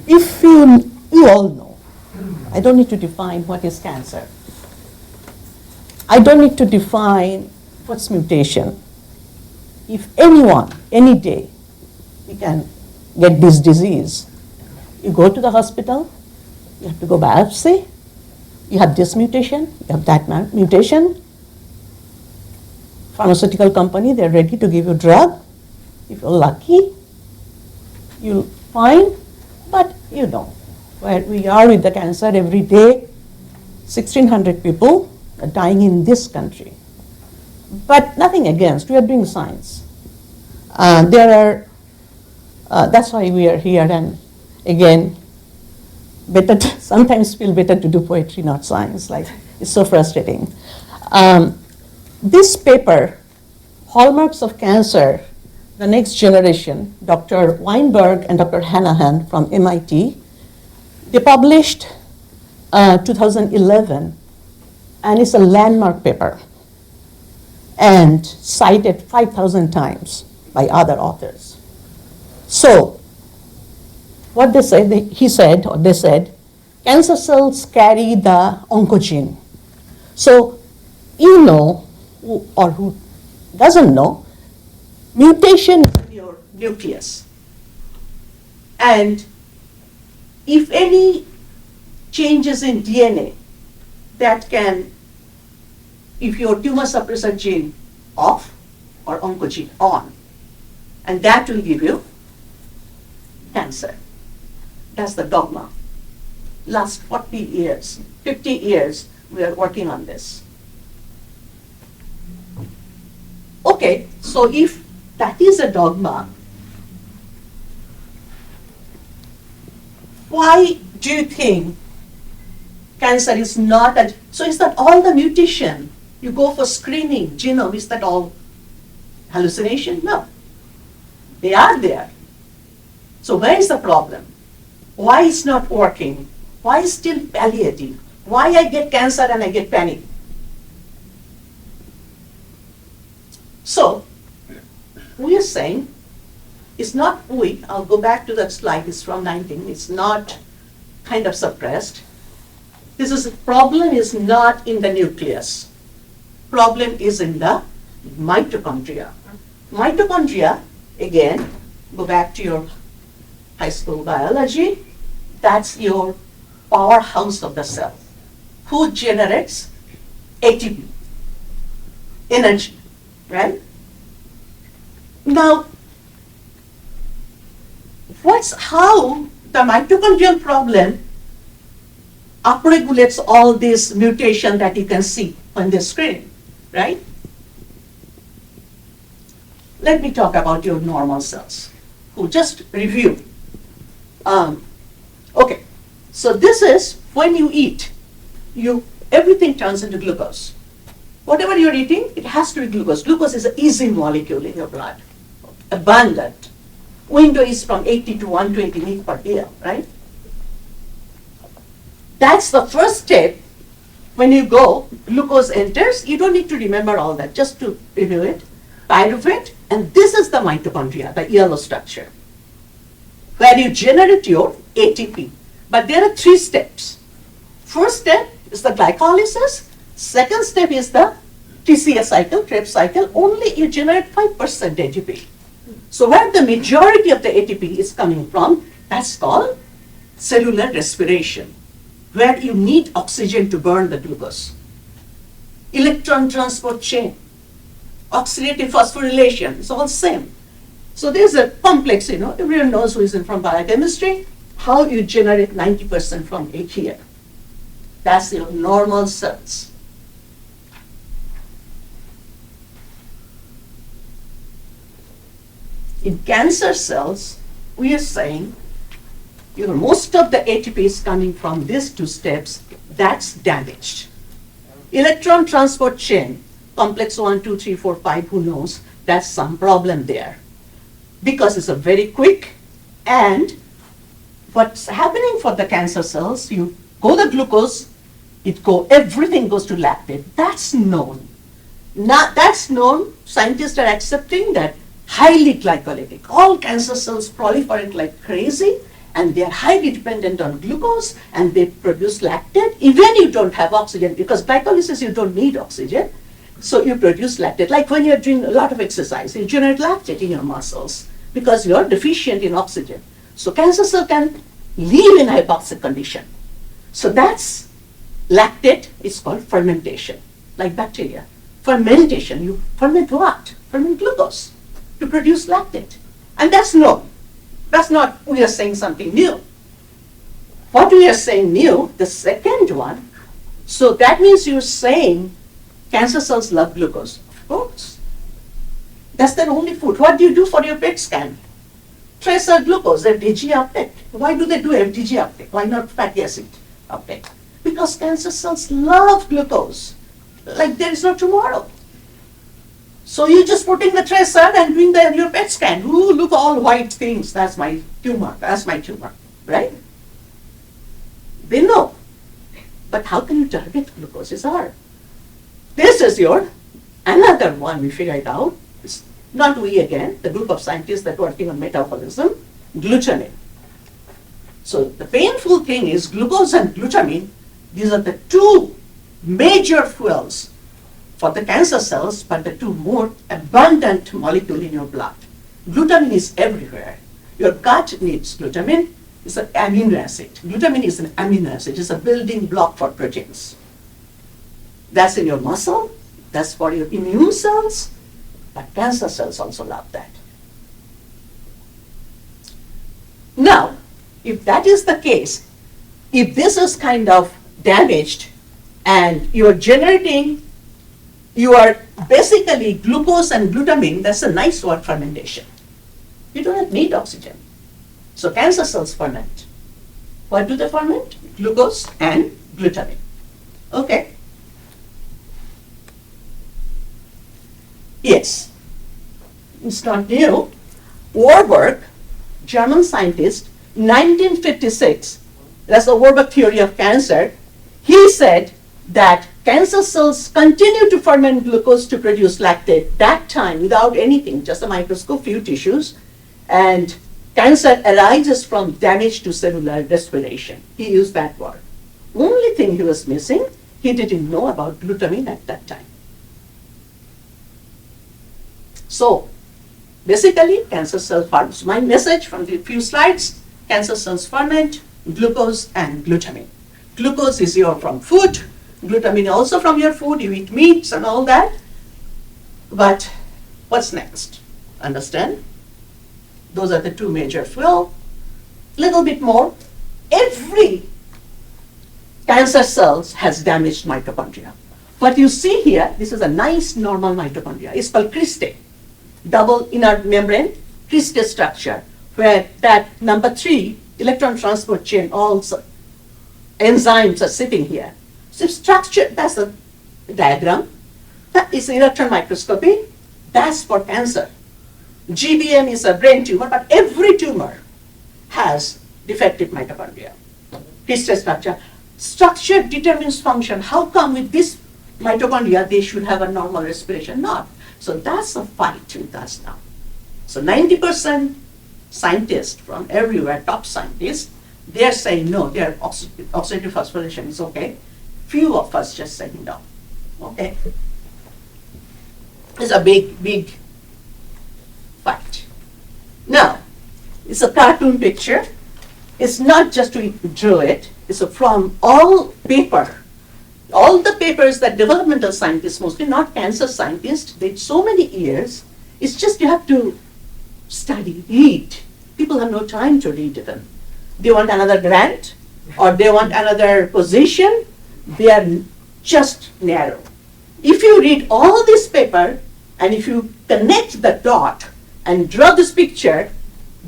If you all know, I don't need to define what is cancer. I don't need to define what's mutation. If anyone, any day, you can get this disease, you go to the hospital, you have to go biopsy, you have this mutation, you have that mutation. Pharmaceutical company, they're ready to give you drug. If you're lucky, you'll find, but you know, where we are with the cancer every day, 1,600 people are dying in this country. But nothing against, we are doing science. That's why we are here, and again, better to, sometimes feel better to do poetry, not science, like it's so frustrating. This paper, Hallmarks of Cancer, the Next Generation, Dr. Weinberg and Dr. Hanahan from MIT, they published 2011, and it's a landmark paper and cited 5,000 times by other authors. So, what they said, they said, cancer cells carry the oncogene. So, you know, or who doesn't know, mutation is in your nucleus. And if any changes in DNA that can, if your tumor suppressor gene off or oncogene on, and that will give you cancer. That's the dogma. Last 40 years, 50 years, we are working on this. Okay, so if that is a dogma, why do you think cancer is not a, so is that all the mutation? You go for screening, genome, is that all hallucination? No. They are there. So where is the problem? Why it's not working? Why is still palliative? Why I get cancer and I get panic? So, we are saying, it's not weak. I'll go back to that slide, it's from 19. It's not kind of suppressed. This is, problem is not in the nucleus. Problem is in the mitochondria. Mitochondria, again, go back to your high school biology, that's your powerhouse of the cell. Who generates ATP, energy, right? Now, how the mitochondrial problem upregulates all this mutation that you can see on the screen, right? Let me talk about your normal cells, who just review. Okay, so this is when you eat, everything turns into glucose. Whatever you're eating, it has to be glucose. Glucose is an easy molecule in your blood, abundant. Window is from 80 to 120 mg per year, right? That's the first step. When you go, glucose enters, you don't need to remember all that, just to review it. Pyruvate, and this is the mitochondria, the yellow structure, where you generate your ATP. But there are 3 steps. First step is the glycolysis. Second step is the TCA cycle, Krebs cycle. Only you generate 5% ATP. So where the majority of the ATP is coming from, that's called cellular respiration, where you need oxygen to burn the glucose. Electron transport chain, oxidative phosphorylation, it's all same. So there's a complex, everyone knows who is from biochemistry, how you generate 90% from here. That's your normal cells. In cancer cells, we are saying, most of the ATP is coming from these 2 steps, that's damaged. Electron transport chain, complex 1, 2, 3, 4, 5, who knows, that's some problem there. Because it's a very quick, and what's happening for the cancer cells, you go the glucose, everything goes to lactate. That's known. That's known, scientists are accepting that highly glycolytic. All cancer cells proliferate like crazy, and they are highly dependent on glucose, and they produce lactate. Even you don't have oxygen, because glycolysis you don't need oxygen, so you produce lactate. Like when you're doing a lot of exercise, you generate lactate in your muscles because you're deficient in oxygen. So cancer cell can live in hypoxic condition. So that's lactate is called fermentation, like bacteria. Fermentation, you ferment what? Ferment glucose to produce lactate. And that's known. That's not, we are saying something new. What we are saying new, the second one, so that means you're saying cancer cells love glucose. Of course. That's their only food. What do you do for your PET scan? Tracer glucose, FDG uptake. Why do they do FDG uptake? Why not fatty acid uptake? Because cancer cells love glucose, like there is no tomorrow. So you just putting the tracer and doing your PET scan. Ooh, look, all white things. That's my tumor. That's my tumor, right? They know. But how can you target glucose? It's hard. This is your another one. We figured out. It's not we again. The group of scientists that are working on metabolism, glutamine. So the painful thing is glucose and glutamine. These are the two major fuels for the cancer cells, but the two more abundant molecule in your blood. Glutamine is everywhere. Your gut needs glutamine. It's an amino acid. Glutamine is an amino acid. It's a building block for proteins. That's in your muscle. That's for your immune cells. But cancer cells also love that. Now, if that is the case, if this is kind of damaged and you are generating, you are basically glucose and glutamine, that's a nice word, fermentation. You don't need oxygen. So cancer cells ferment. What do they ferment? Glucose and glutamine. Okay. Yes. It's not new. Warburg, German scientist, 1956, that's the Warburg theory of cancer. He said that cancer cells continue to ferment glucose to produce lactate, that time without anything, just a microscope, few tissues, and cancer arises from damage to cellular respiration. He used that word. Only thing he was missing, he didn't know about glutamine at that time. So, basically, cancer cell ferments. My message from the few slides, cancer cells ferment glucose and glutamine. Glucose is from food, glutamine also from your food, you eat meats and all that. But what's next? Understand? Those are the two major fuel. Little bit more. Every cancer cells has damaged mitochondria. What you see here, this is a nice normal mitochondria. It's called cristae, double inner membrane, cristae structure, where that number 3 electron transport chain, also enzymes are sitting here. So structure, that's the diagram. That is electron microscopy. That's for cancer. GBM is a brain tumor, but every tumor has defective mitochondria. Cristae structure. Structure determines function. How come with this mitochondria they should have a normal respiration? Not. So that's a fight with us now. So 90% scientists from everywhere, top scientists, they're saying no, their oxidative phosphorylation is okay. Few of us just saying no. Okay? It's a big, big fight. Now, it's a cartoon picture. It's not just we drew it. It's from all paper. All the papers that developmental scientists, mostly not cancer scientists, did so many years. It's just you have to study, read. People have no time to read them. They want another grant or they want another position. They are just narrow. If you read all this paper and if you connect the dot and draw this picture,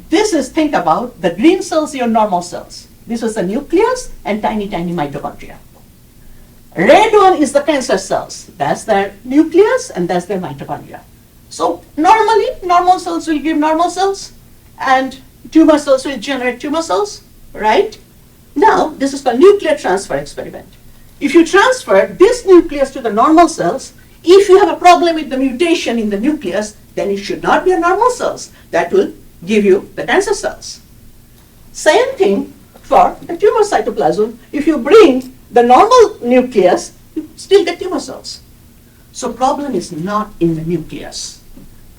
this is, think about the green cells, your normal cells. This is the nucleus and tiny, tiny mitochondria. Red one is the cancer cells. That's their nucleus and that's their mitochondria. So normally, normal cells will give normal cells and tumor cells will generate tumor cells, right? Now, this is called nuclear transfer experiment. If you transfer this nucleus to the normal cells, if you have a problem with the mutation in the nucleus, then it should not be a normal cells. That will give you the cancer cells. Same thing for the tumor cytoplasm. If you bring the normal nucleus, you still get tumor cells. So problem is not in the nucleus.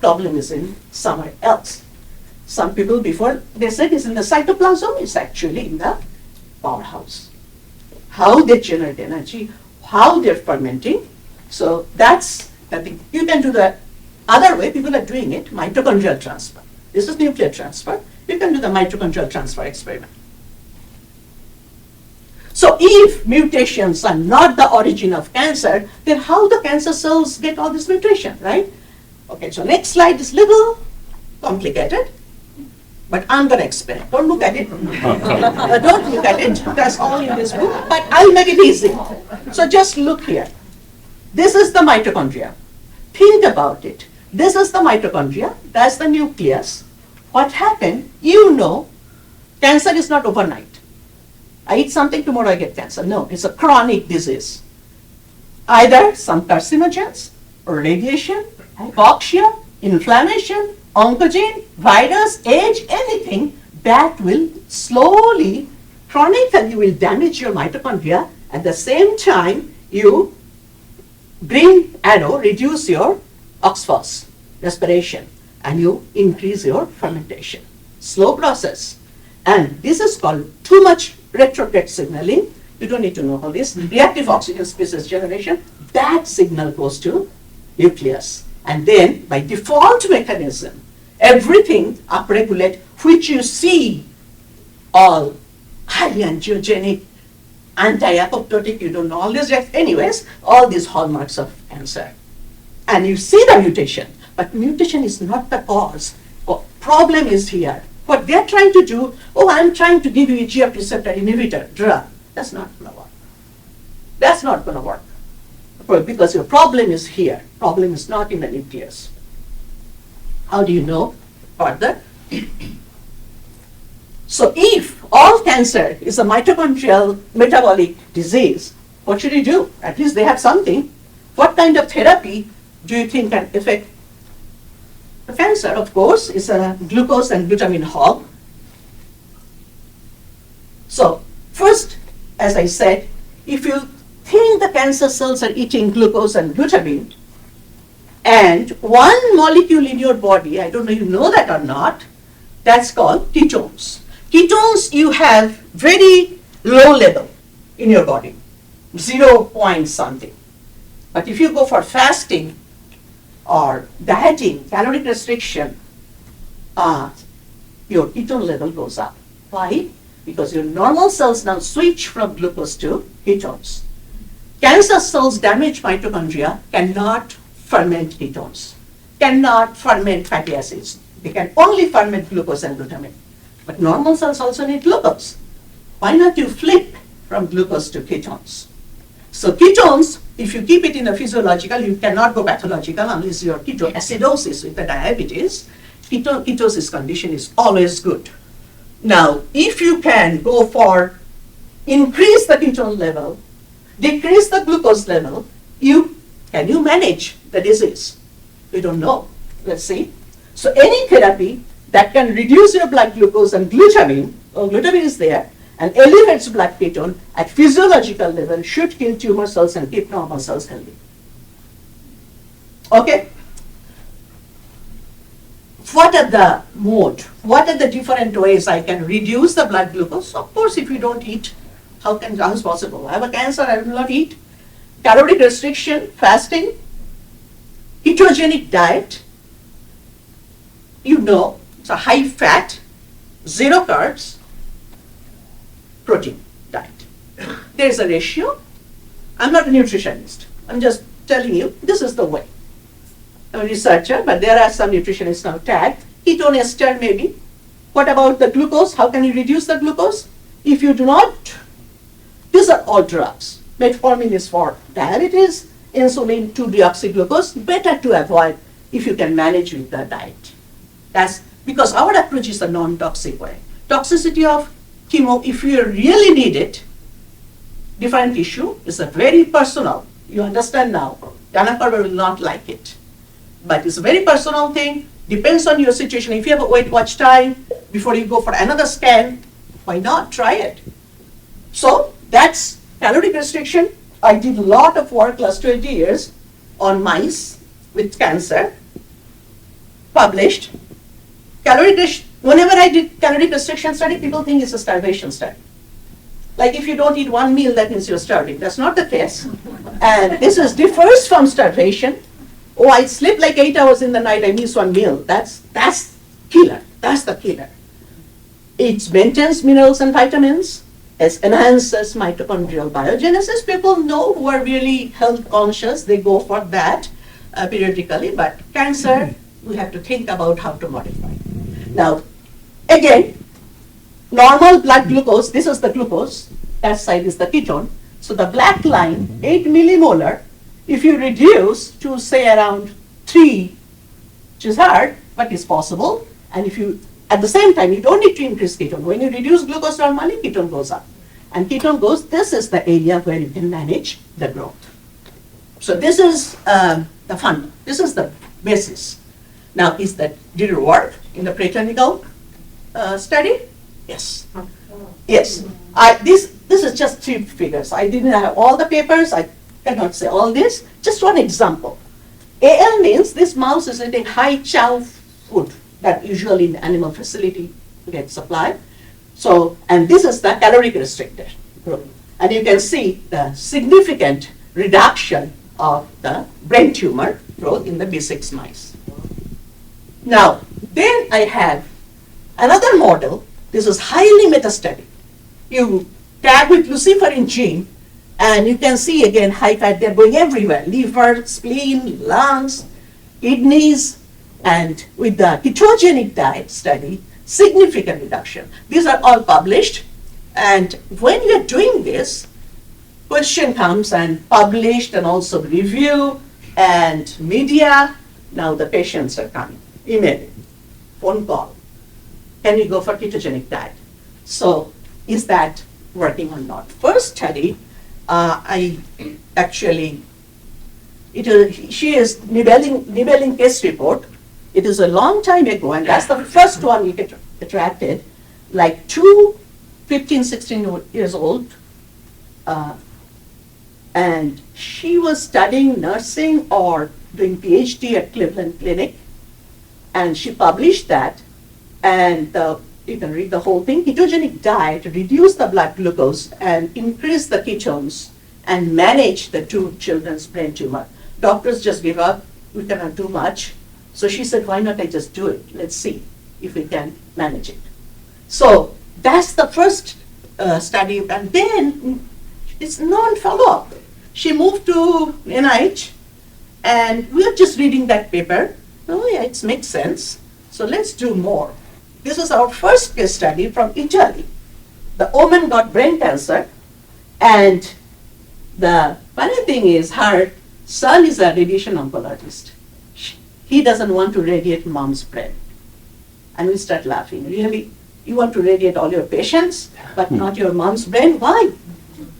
Problem is in somewhere else. Some people before they said it's in the cytoplasm, it's actually in the powerhouse. How they generate energy, how they're fermenting. So that's the thing. You can do the other way, people are doing it, mitochondrial transfer. This is nuclear transfer. You can do the mitochondrial transfer experiment. So if mutations are not the origin of cancer, then how the cancer cells get all this mutation, right? Okay, so next slide is little complicated, but I'm going to explain. Don't look at it. Don't look at it. That's all in this book, but I'll make it easy. So just look here. This is the mitochondria. Think about it. This is the mitochondria. That's the nucleus. What happened? You know, cancer is not overnight. I eat something, tomorrow I get cancer. No, it's a chronic disease. Either some carcinogens, or radiation, hypoxia, inflammation, oncogene, virus, age, anything that will slowly, chronically will damage your mitochondria. At the same time, you reduce your oxphos respiration, and you increase your fermentation. Slow process. And this is called too much retrograde signaling. You don't need to know all this. Reactive oxygen species generation, that signal goes to nucleus. And then by default mechanism, everything upregulate, which you see all highly angiogenic, anti-apoptotic, you don't know all these, anyways, all these hallmarks of cancer. And you see the mutation, but mutation is not the cause. Problem is here. What they're trying to do, I'm trying to give you a GF receptor inhibitor drug. That's not going to work. That's not going to work. Because your problem is here. Problem is not in the nucleus. How do you know further? So if all cancer is a mitochondrial metabolic disease, what should you do? At least they have something. What kind of therapy do you think can affect the cancer? Of course, is a glucose and glutamine hog. So first, as I said, if you think the cancer cells are eating glucose and glutamine, and one molecule in your body, I don't know if you know that or not, that's called ketones. Ketones you have very low level in your body, 0 point something. But if you go for fasting or dieting, caloric restriction, your ketone level goes up. Why? Because your normal cells now switch from glucose to ketones. Cancer cells damaged mitochondria cannot ferment ketones, cannot ferment fatty acids. They can only ferment glucose and glutamine. But normal cells also need glucose. Why not you flip from glucose to ketones? So ketones, if you keep it in a physiological, you cannot go pathological unless your ketoacidosis with the diabetes. Ketosis condition is always good. Now, if you can go for increase the ketone level, decrease the glucose level, can you manage the disease? We don't know. Let's see. So any therapy that can reduce your blood glucose and glutamine, glutamine is there, and elevates blood ketone at physiological level should kill tumor cells and keep normal cells healthy. Okay? What are the mode? What are the different ways I can reduce the blood glucose? Of course, if you don't eat, how is possible? I have a cancer, I will not eat. Caloric restriction, fasting, ketogenic diet. You know, it's a high fat, 0 carbs, protein diet. There is a ratio. I'm not a nutritionist. I'm just telling you, this is the way. I'm a researcher, but there are some nutritionists now tagged. Ketone ester maybe. What about the glucose? How can you reduce the glucose? If you do not, these are all drugs. Metformin is for diabetes, insulin, 2-deoxyglucose, better to avoid if you can manage with the diet. That's because our approach is a non-toxic way. Toxicity of chemo, if you really need it, different issue, is a very personal. You understand now. Dana-Farber will not like it. But it's a very personal thing, depends on your situation. If you have a weight watch time, before you go for another scan, Why not? Try it. So that's caloric restriction. I did a lot of work last 20 years on mice with cancer, published. Whenever I did caloric restriction study, people think it's a starvation study. Like if you don't eat one meal, that means you're starving. That's not the case. And this differs from starvation. Oh, I sleep like 8 hours in the night, I miss one meal. That's killer. That's the killer. It maintains minerals and vitamins. It enhances mitochondrial biogenesis. People know who are really health conscious, they go for that periodically. But cancer, we have to think about how to modify. Now, again, normal blood glucose, this is the glucose, that side is the ketone. So the black line, 8 millimolar, if you reduce to say around 3, which is hard, but it's possible, and if you, at the same time, you don't need to increase ketone. When you reduce glucose normally, ketone goes up. And ketone goes, this is the area where you can manage the growth. So this is the fun, this is the basis. Now, did it work in the preclinical study? Yes. Yes. This is just 3 figures. I didn't have all the papers. I cannot say all this. Just one example. AL means this mouse is eating high chow food that usually in the animal facility gets supplied. So, and this is the caloric restricted group. And you can see the significant reduction of the brain tumor growth in the B6 mice. Now, then I have another model. This is highly metastatic. You tag with luciferin gene, and you can see again high fat, they're going everywhere. Liver, spleen, lungs, kidneys, and with the ketogenic diet study, significant reduction. These are all published, and when you're doing this, question comes and published and also review and media. Now the patients are coming, email, phone call. Can you go for ketogenic diet? So is that working or not? First study, she is Nibelling case report. It is a long time ago, and that's the first one we attracted, like 2 15, 16 years old, and she was studying nursing or doing PhD at Cleveland Clinic, and she published that, and you can read the whole thing. Ketogenic diet reduced the blood glucose and increased the ketones and managed the 2 children's brain tumor. Doctors just give up, we cannot do much. So she said, why not I just do it? Let's see if we can manage it. So that's the first study, and then it's non-follow-up. She moved to NIH, and we are just reading that paper. Oh yeah, it makes sense. So let's do more. This is our first case study from Italy. The woman got brain cancer, and the funny thing is her son is a radiation oncologist. He doesn't want to radiate mom's brain. And we start laughing. Really? You want to radiate all your patients, but not your mom's brain? Why?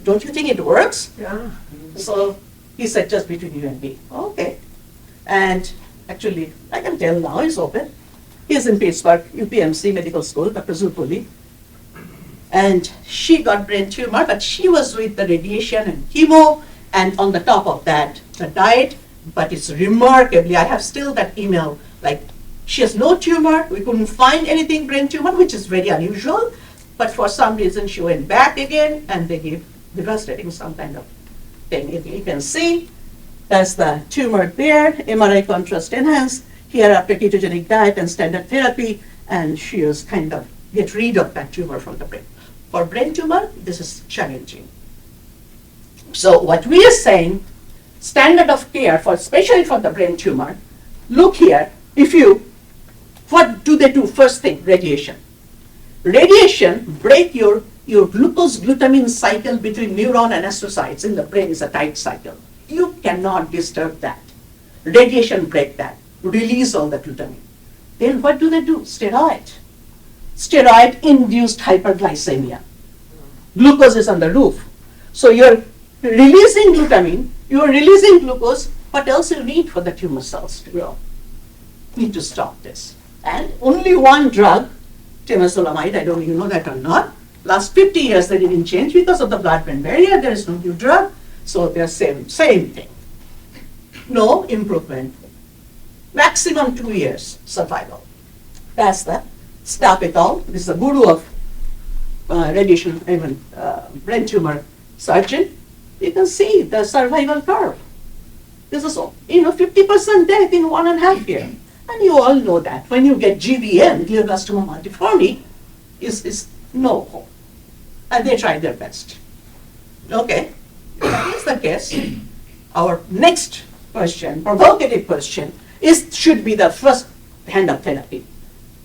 Don't you think it works? Yeah. So he said, just between you and me. Okay. And actually, I can tell now, it's open. He's in Pittsburgh, UPMC Medical School, Dr. Zupuli. And she got brain tumor, but she was with the radiation and chemo, and on the top of that, the diet. But it's remarkably, I have still that email, like, she has no tumor, we couldn't find anything brain tumor, which is very unusual, but for some reason she went back again, and they gave devastating some kind of thing. If you can see, that's the tumor there, MRI contrast enhanced, here after ketogenic diet and standard therapy, and she was kind of get rid of that tumor from the brain. For brain tumor, this is challenging. So what we are saying, standard of care, for especially for the brain tumor, look here, what do they do? First thing, radiation. Radiation break your glucose glutamine cycle between neuron and astrocytes in the brain is a tight cycle. You cannot disturb that. Radiation break that, release all the glutamine. Then what do they do? Steroid. Steroid-induced hyperglycemia. Glucose is on the roof. So you're releasing glutamine, you're releasing glucose, what else you need for the tumor cells to grow? Need to stop this. And only one drug, temozolomide, I don't know if you know that or not, Last 50 years they didn't change because of the blood-brain barrier. There is no new drug, so they're same thing. No improvement. Maximum 2 years survival. That's the Stapp et al. This is the guru of radiation, even brain tumor surgeon. You can see the survival curve. This is, 50% death in 1.5 years. And you all know that when you get GBM, glioblastoma multiforme, is no hope. And they tried their best. Okay, that is the case. Our next question, provocative question, should be the first hand of therapy.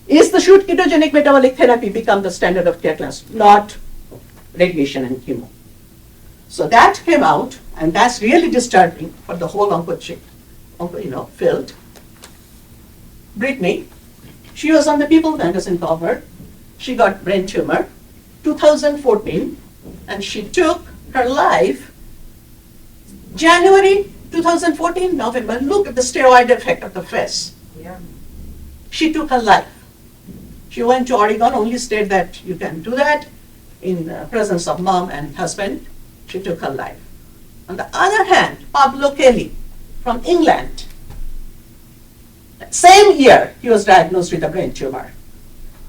Should ketogenic metabolic therapy become the standard of care class, not radiation and chemo? So that came out, and that's really disturbing for the whole field. Brittany, she was on the People magazine cover. She got brain tumor, 2014, and she took her life January 2014, November. Look at the steroid effect of the face. Yeah. She took her life. She went to Oregon, only state that you can do that in the presence of mom and husband. She took her life. On the other hand, Pablo Kelly from England, same year he was diagnosed with a brain tumor,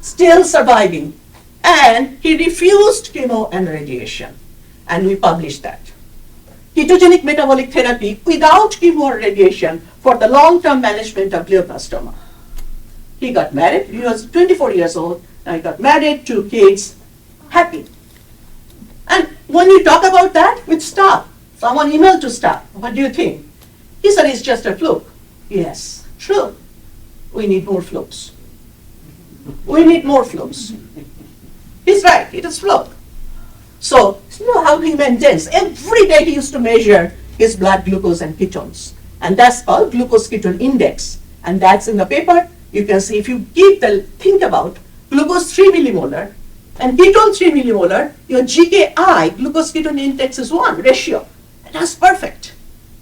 still surviving, and he refused chemo and radiation, and we published that. Ketogenic metabolic therapy without chemo or radiation for the long-term management of glioblastoma. He got married, he was 24 years old, and he got married, 2 kids, happy. And when you talk about that with Stapp, someone emailed to Stapp, what do you think? He said it's just a fluke. Yes, true. We need more flukes. We need more flukes. He's right, it is fluke. So, you know how he maintains. Every day he used to measure his blood glucose and ketones. And that's called glucose ketone index. And that's in the paper. You can see if you think about glucose 3 millimolar and ketone 3 millimolar, your GKI, glucose ketone index, is 1 ratio. And that's perfect.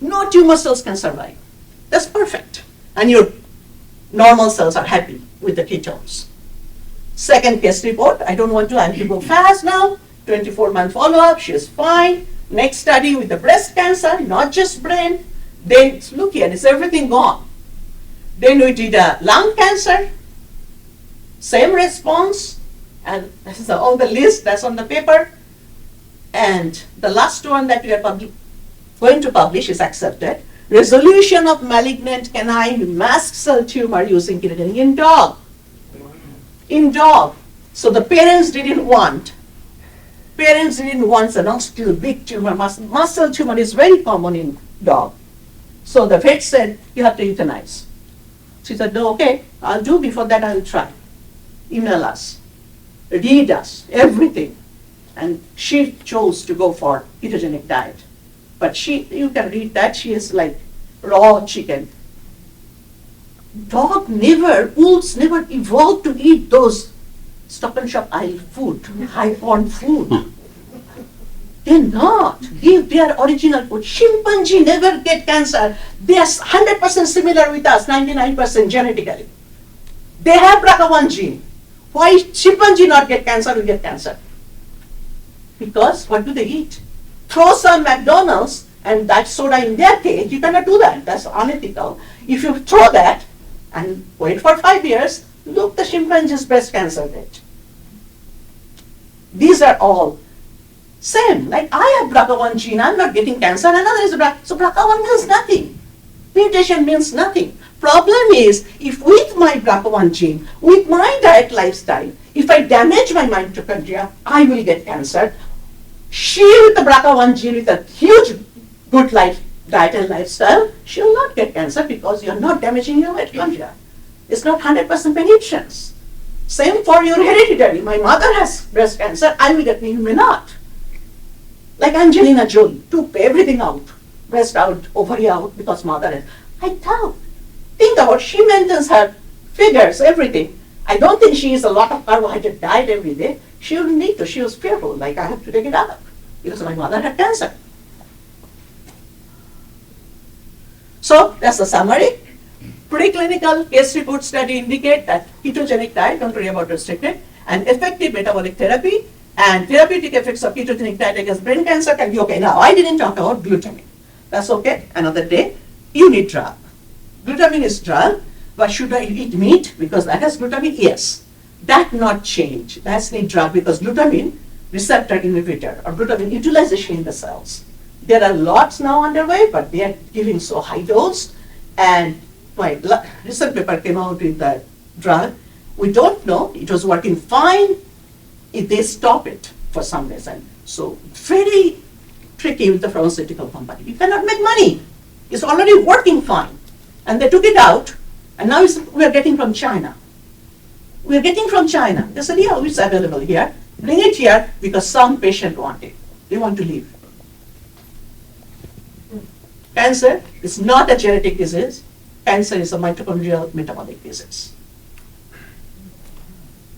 No tumor cells can survive. That's perfect. And your normal cells are happy with the ketones. Second case report, I don't want to, I have to go fast now. 24-month follow-up, she is fine. Next study with the breast cancer, not just brain. Then look here, is everything gone? Then we did a lung cancer, same response, and this is all the list that's on the paper. And the last one that we are going to publish is accepted. Resolution of malignant canine mast cell tumor using ketogenic in dog. In dog. So the parents didn't want a still big tumor. Muscle tumor is very common in dog. So the vet said, you have to euthanize. She said, no, okay, I'll do. Before that, I'll try. Email us, read us, everything. And she chose to go for ketogenic diet. But you can read that, she is like raw chicken. Wolves never evolved to eat those Stop and Shop aisle food, high-on food. They're not. Give their original food. Chimpanzee never get cancer. They are 100% similar with us, 99% genetically. They have BRCA1 gene. Why chimpanzee not get cancer, we get cancer? Because what do they eat? Throw some McDonald's and that soda in their cage, you cannot do that. That's unethical. If you throw that and wait for 5 years, look the chimpanzee's breast cancer rate. These are all same. Like I have BRCA1 gene, I'm not getting cancer, another is BRCA. So BRCA1 means nothing. Mutation means nothing. Problem is, if with my BRCA1 gene, with my diet lifestyle, if I damage my mitochondria, I will get cancer. She with the BRCA1 gene with a huge good life diet and lifestyle, she will not get cancer because you are not damaging your mitochondria. It's not 100% penetrance. Same for your hereditary. My mother has breast cancer, I will get, you may not. Like Angelina Jolie, took everything out, breast out, ovary out, because mother has. I doubt. Think about, she maintains her figures, everything. I don't think she eats a lot of carbohydrate diet every day. She wouldn't need to. She was fearful, like I have to take it out because my mother had cancer. So that's the summary. Preclinical case report study indicate that ketogenic diet, don't worry about restricted, and effective metabolic therapy And therapeutic effects of ketogenic diet against brain cancer can be okay. Now, I didn't talk about glutamine. That's okay, another day. You need drug. Glutamine is drug, but should I eat meat because that has glutamine? Yes. That not change. That's need drug because glutamine receptor inhibitor or glutamine utilization in the cells. There are lots now underway, but they are giving so high dose. And my recent paper came out with the drug. We don't know. It was working fine. If they stop it for some reason. So very tricky with the pharmaceutical company. You cannot make money. It's already working fine. And they took it out, and now we're getting from China. We're getting from China. They said, yeah, it's available here. Bring it here because some patient want it. They want to leave. Cancer is not a genetic disease. Cancer is a mitochondrial metabolic disease.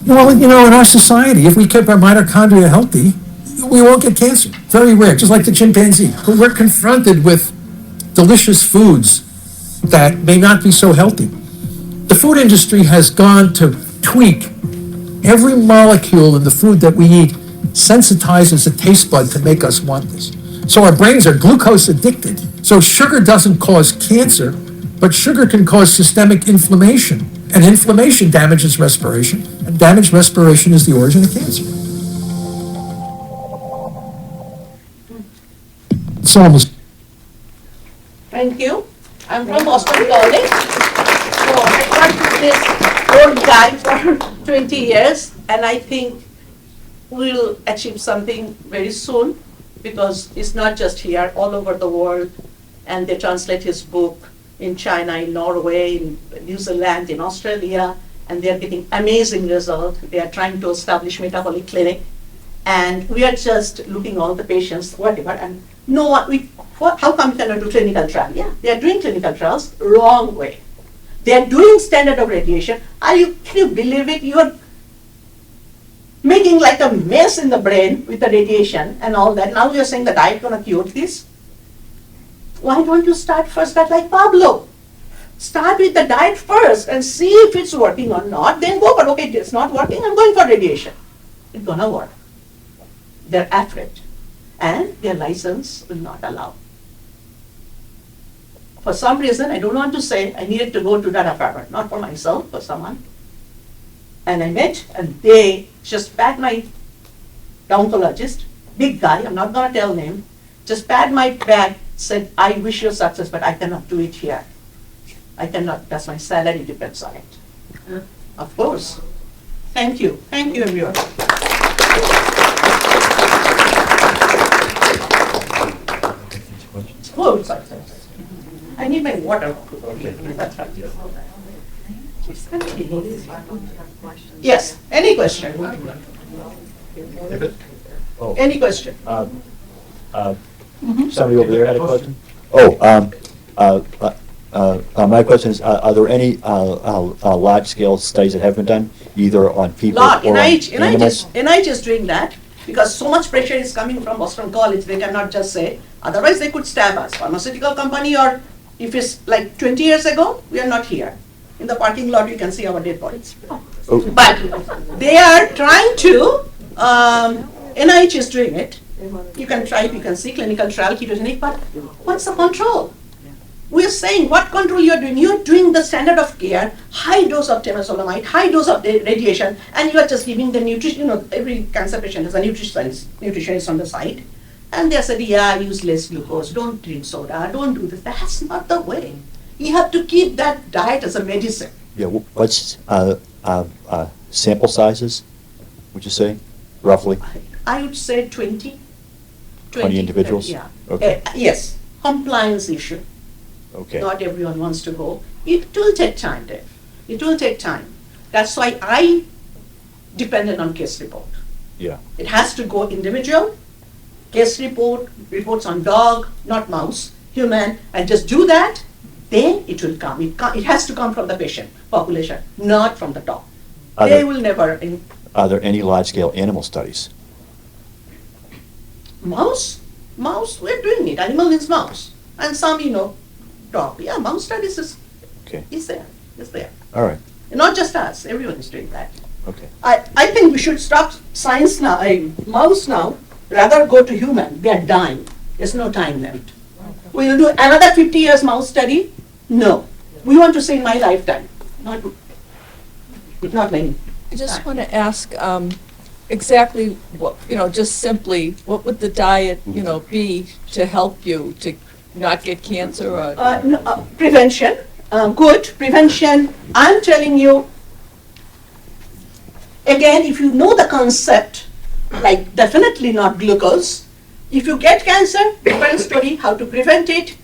Well, in our society, if we keep our mitochondria healthy, we won't get cancer. Very rare, just like the chimpanzee. But we're confronted with delicious foods that may not be so healthy. The food industry has gone to tweak every molecule in the food that we eat, sensitizes the taste bud to make us want this. So our brains are glucose addicted. So sugar doesn't cause cancer, but sugar can cause systemic inflammation. And inflammation damages respiration, and damaged respiration is the origin of cancer. It's almost. Thank you. I'm from Boston College. So I worked with this old guy for 20 years, and I think we'll achieve something very soon because it's not just here, all over the world, and they translate his book in China, in Norway, in New Zealand, in Australia, and they are getting amazing results. They are trying to establish metabolic clinic, and we are just looking all the patients, whatever, and how come we cannot do clinical trial? Yeah, they are doing clinical trials wrong way. They are doing standard of radiation. Can you believe it? You are making like a mess in the brain with the radiation and all that. Now you are saying the diet gonna cure this? Why don't you start first like Pablo? Start with the diet first and see if it's working or not. Then go for, okay, it's not working, I'm going for radiation. It's gonna work. They're afraid. And their license will not allow. For some reason, I don't want to say, I needed to go to that apartment, not for myself, for someone. And I met, and they just pat the oncologist, big guy, I'm not gonna tell name, just pat my back, said, I wish you success, but I cannot do it here. I cannot, that's my salary depends on it. Of course. Thank you. Thank you, everyone. Oh, sorry. I need my water. Yes, any question? Any question? Somebody over there had a question? My question is, are there any large-scale studies that have been done, either on people or on animals? NIH is doing that, because so much pressure is coming from Boston College, they cannot just say, otherwise they could stab us. Pharmaceutical company, or if it's like 20 years ago, we are not here. In the parking lot, you can see our dead bodies. Oh. But they are trying to, NIH is doing it. You can try it, you can see clinical trial ketogenic, but what's the control? We're saying what control you're doing. You're doing the standard of care, high dose of temozolomide, high dose of radiation, and you are just giving the nutrition. Every cancer patient has a nutritionist on the side. And they said, yeah, use less glucose, don't drink soda, don't do this. That's not the way. You have to keep that diet as a medicine. Yeah, what's sample sizes, would you say, roughly? I would say 20. 20 individuals? Yeah. Okay. Yes, compliance issue. Okay. Not everyone wants to go. It will take time, Dave. It will take time. That's why I depended on case report. Yeah. It has to go individual, case report, reports on dog, not mouse, human, and just do that, then it will come. It has to come from the patient population, not from the dog. They will never. Are there any large-scale animal studies? Mouse, we're doing it. Animal is mouse. And some, dog. Yeah, mouse studies is there. It's there. All right. And not just us, everyone is doing that. Okay. I think we should stop science now, mouse now, rather go to human. We are dying. There's no time left. We will do another 50 years mouse study? No. We want to say in my lifetime, not many. I just want to ask exactly what, just simply, what would the diet, be to help you to not get cancer or? Prevention, good prevention. I'm telling you, again, if you know the concept, like definitely not glucose. If you get cancer, different story, how to prevent it.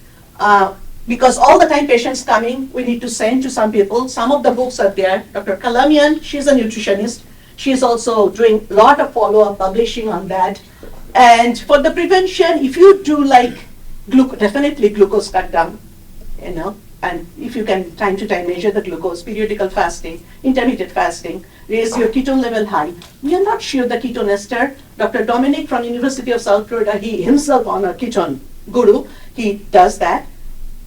Because all the time patients coming, we need to send to some people. Some of the books are there. Dr. Kalamian, she's a nutritionist. She's also doing a lot of follow-up publishing on that. And for the prevention, if you do like definitely glucose cut down, and if you can time to time measure the glucose, periodical fasting, intermittent fasting, raise your ketone level high. We are not sure the ketone ester. Dr. Dominic from University of South Florida, he himself on a ketone guru, he does that.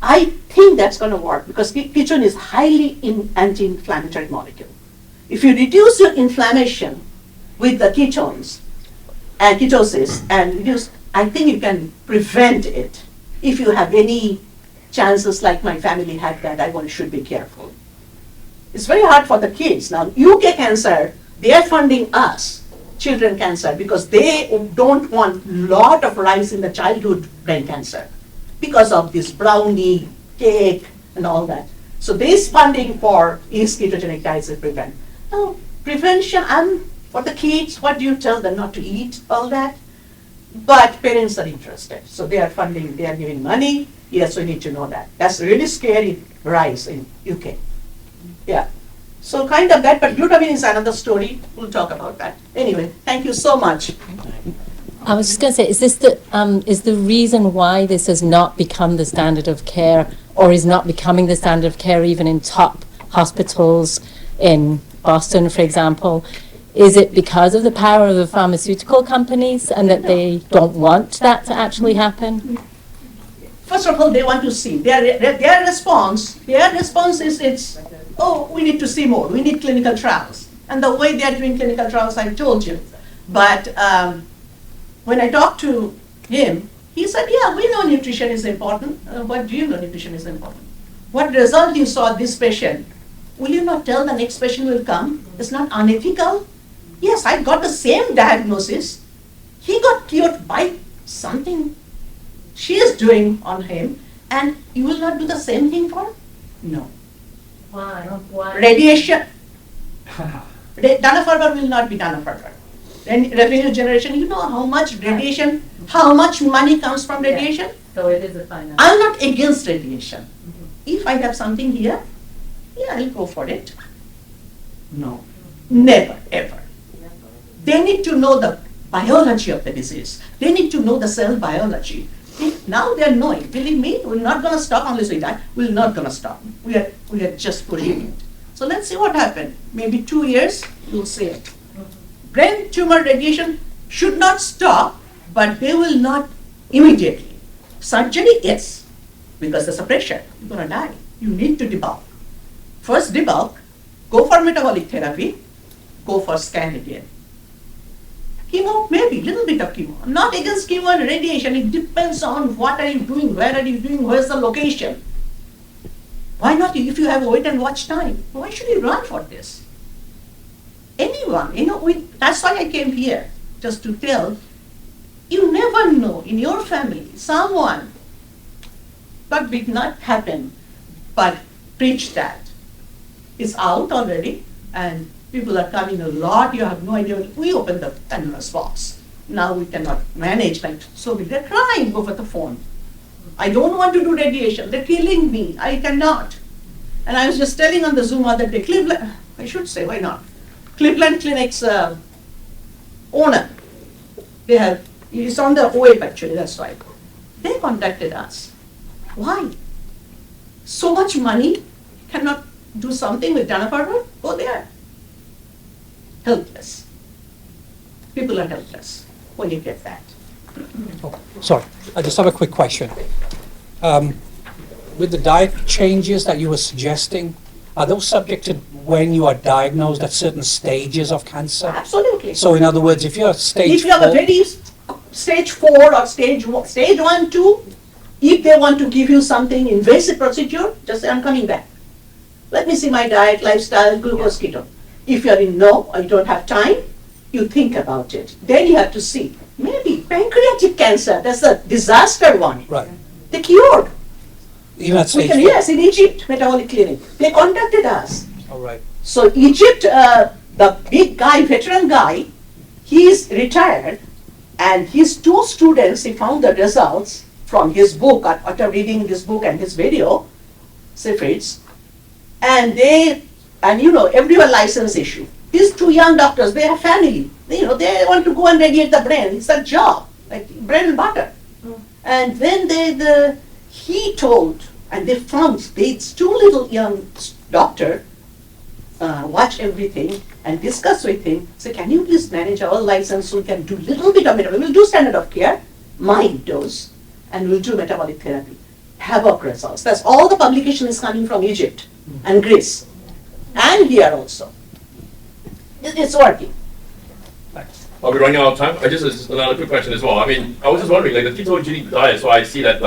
I think that's going to work because ketone is highly anti-inflammatory molecule. If you reduce your inflammation with the ketones and ketosis and reduce, I think you can prevent it. If you have any chances like my family had that, one should be careful. It's very hard for the kids. Now, UK cancer, they are funding us, children cancer, because they don't want lot of rise in the childhood brain cancer because of this brownie, cake, and all that. So this funding for is ketogenic diets to prevent. Now, prevention, for the kids, what do you tell them not to eat, all that? But parents are interested. So they are funding, they are giving money. Yes, we need to know that. That's really scary rise in UK. Yeah. So kind of that, but glutamine is another story. We'll talk about that. Anyway, thank you so much. I was just going to say, is the reason why this has not become the standard of care, or is not becoming the standard of care even in top hospitals in Boston, for example, is it because of the power of the pharmaceutical companies and that they don't want that to actually happen? First of all, they want to see. Their response is we need to see more. We need clinical trials. And the way they are doing clinical trials, I told you. But when I talked to him, he said, yeah, we know nutrition is important. What do you know nutrition is important? What result you saw this patient? Will you not tell the next patient will come? It's not unethical. Yes, I got the same diagnosis. He got cured by something she is doing on him, and you will not do the same thing for him? No. Why? Radiation. Dana-Farber will not be Dana-Farber. Revenue generation, you know how much radiation, how much money comes from radiation? So it is a finance. I'm not against radiation. If I have something here, yeah, I'll go for it. No, never, ever. They need to know the biology of the disease. They need to know the cell biology. Now they're knowing. Believe me, we're not going to stop unless we die. We're not going to stop. We are just pushing it. So let's see what happens. Maybe 2 years, you'll see it. Brain tumor radiation should not stop, but they will not immediately. Surgery, yes, because there's a pressure. You're going to die. You need to debulk. First debulk, go for metabolic therapy, go for scan again. Chemo, maybe, little bit of chemo. I'm not against chemo and radiation. It depends on what are you doing, where are you doing, where's the location. Why not, if you have wait and watch time, why should you run for this? Anyone, that's why I came here, just to tell, you never know, in your family, someone, but did not happen, but preach that. It's out already, and people are coming a lot. You have no idea. We opened the Pandora's box. Now we cannot manage so they're crying over the phone. I don't want to do radiation. They're killing me. I cannot. And I was just telling on the Zoom other day, Cleveland, I should say, why not? Cleveland Clinic's owner, it's on the web actually, that's why. They contacted us. Why? So much money, cannot do something with Dana-Farber? Go there. Helpless. People are helpless when you get that. Oh, sorry, I just have a quick question. With the diet changes that you were suggesting, are those subject to when you are diagnosed at certain stages of cancer? Absolutely. So in other words, if you're stage If you have a very stage 4 or stage 1, 2, if they want to give you something invasive procedure, just say, I'm coming back. Let me see my diet, lifestyle, glucose, keto. If you're in no, or you don't have time, you think about it. Then you have to see. Maybe pancreatic cancer, that's a disaster one. Right. They cured. Even at stage 4? Yes, in Egypt, metabolic clinic. They contacted us. All right. So Egypt, the big guy, veteran guy, he is retired, and his 2 students, he found the results from his book, after reading this book and his video, Sifritz, and everyone license issue. These 2 young doctors, they have family. They want to go and radiate the brain. It's a job, like bread and butter. And then he told, and they found these 2 little young doctor watch everything and discuss with him. Say, can you please manage our license so we can do little bit of metabolic? We'll do standard of care, mild dose, and we'll do metabolic therapy. Havoc results. That's all the publication is coming from Egypt and Greece, and here also. It's working. Are we running out of time? Just another quick question as well. I mean, I was just wondering, like the ketogenic diet, so I see that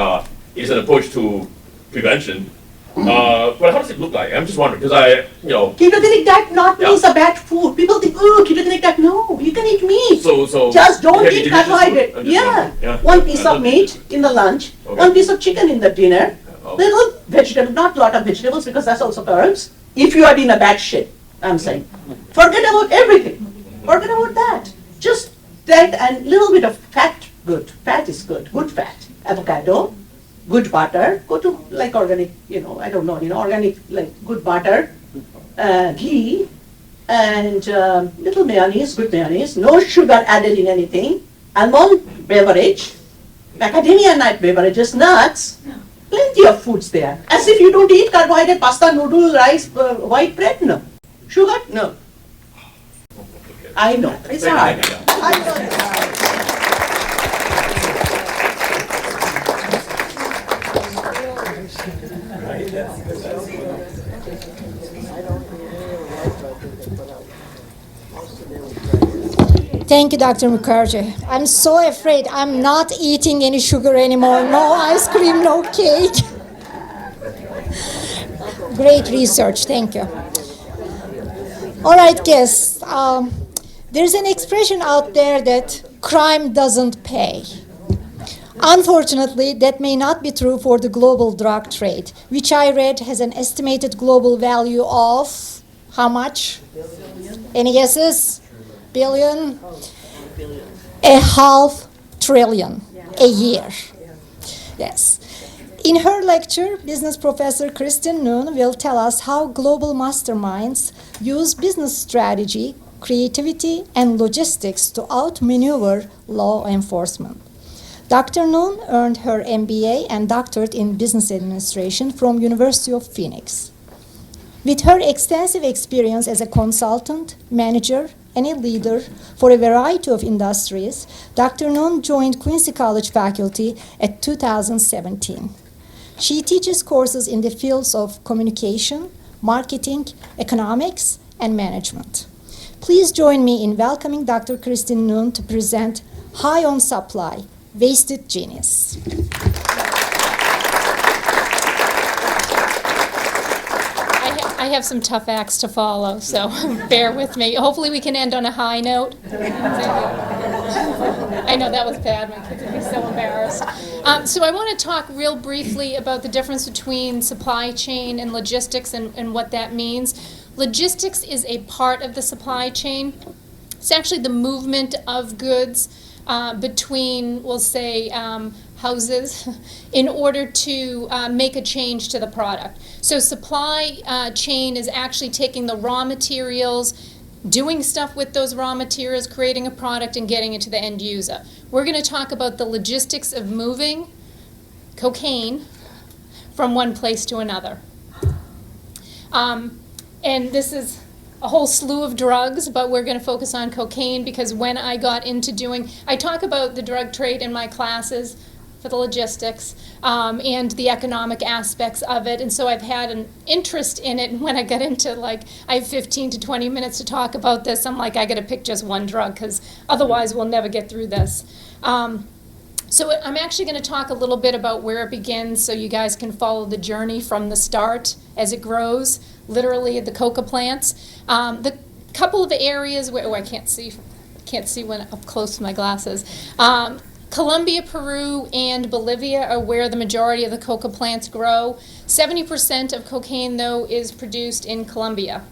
it's an approach to prevention. But how does it look like? I'm just wondering, because Ketogenic diet not means a bad food. People think, oh, ketogenic diet, no, you can eat meat. So just don't you can eat eat delicious carbohydrate. food? Yeah. One piece of meat in the lunch, Okay. one piece of chicken in the dinner, little vegetable, not a lot of vegetables because that's also carbs. If you are in a bad shape, I'm saying, forget about everything. Forget about that. Just that and little bit of fat, good. Fat is good. Good fat. Avocado, good butter. Go to like organic, I don't know, organic, like good butter, ghee, and little mayonnaise, good mayonnaise. No sugar added in anything. Almond beverage, macadamia nut beverages, nuts. Plenty of foods there. As if you don't eat carbohydrate, pasta, noodle, rice, white bread, no. Sugar, no. I know, it's hard. I know it's hard. Thank you, Dr. Mukherjee. I'm so afraid I'm not eating any sugar anymore. No ice cream, no cake. Great research, thank you. All right, guests. There's an expression out there that crime doesn't pay. Unfortunately, that may not be true for the global drug trade, which I read has an estimated global value of how much? Any guesses? Billion? $500 billion a year. Yes. In her lecture, business professor Kristin Noone will tell us how global masterminds use business strategy, creativity, and logistics to outmaneuver law enforcement. Dr. Noone earned her MBA and doctorate in business administration from University of Phoenix. With her extensive experience as a consultant, manager, and a leader for a variety of industries, Dr. Noone joined Quincy College faculty at 2017. She teaches courses in the fields of communication, marketing, economics, and management. Please join me in welcoming Dr. Kristin Noone to present High on Supply, Wasted Genius. I have some tough acts to follow, so bear with me. Hopefully we can end on a high note. I know that was bad. My kids would be so embarrassed. So I want to talk real briefly about the difference between supply chain and logistics and what that means. Logistics is a part of the supply chain. It's actually the movement of goods between, we'll say, houses in order to make a change to the product. So supply chain is actually taking the raw materials, doing stuff with those raw materials, creating a product, and getting it to the end user. We're going to talk about the logistics of moving cocaine from one place to another. And this is a whole slew of drugs, but we're going to focus on cocaine because when I got into I talk about the drug trade in my classes for the logistics and the economic aspects of it. And so I've had an interest in it. And when I got into, like, I have 15 to 20 minutes to talk about this, I'm like, I got to pick just one drug because otherwise we'll never get through this. So I'm actually going to talk a little bit about where it begins so you guys can follow the journey from the start as it grows, literally at the coca plants. The couple of areas where, I can't see when up close with my glasses. Colombia, Peru, and Bolivia are where the majority of the coca plants grow. 70% of cocaine, though, is produced in Colombia.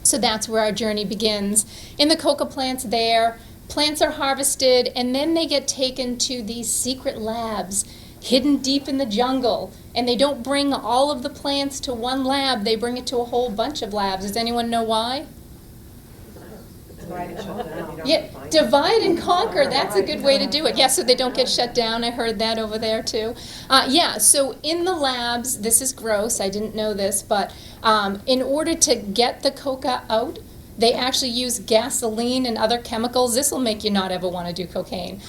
So that's where our journey begins. In the coca plants there, plants are harvested, and then they get taken to these secret labs hidden deep in the jungle. And they don't bring all of the plants to one lab. They bring it to a whole bunch of labs. Does anyone know why? Yeah, divide and conquer. That's a good way to do it. Yeah, so they don't get shut down. I heard that over there, too. Yeah, so in the labs, this is gross. I didn't know this, but in order to get the coca out, they actually use gasoline and other chemicals. This will make you not ever want to do cocaine.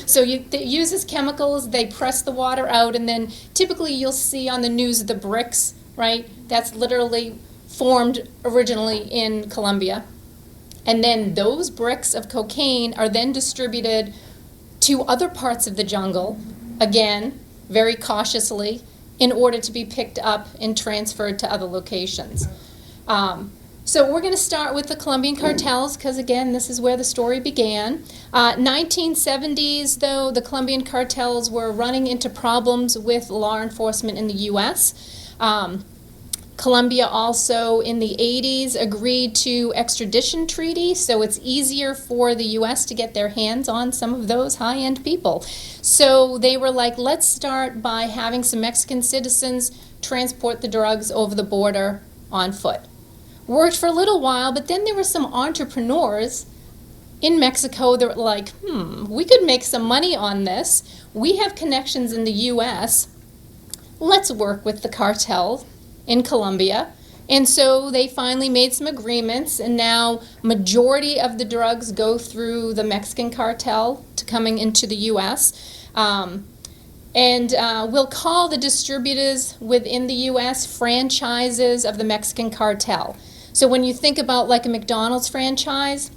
So it uses chemicals, they press the water out, and then typically you'll see on the news the bricks, right? That's literally formed originally in Colombia. And then those bricks of cocaine are then distributed to other parts of the jungle, again, very cautiously, in order to be picked up and transferred to other locations. So we're going to start with the Colombian cartels because, again, this is where the story began. 1970s, though, the Colombian cartels were running into problems with law enforcement in the U.S. Colombia also, in the 80s, agreed to extradition treaty, so it's easier for the U.S. to get their hands on some of those high-end people. So they were like, let's start by having some Mexican citizens transport the drugs over the border on foot. Worked for a little while, but then there were some entrepreneurs in Mexico that were like, we could make some money on this. We have connections in the U.S. Let's work with the cartel in Colombia. And so they finally made some agreements, and now majority of the drugs go through the Mexican cartel to coming into the U.S. We'll call the distributors within the U.S. franchises of the Mexican cartel. So when you think about like a McDonald's franchise,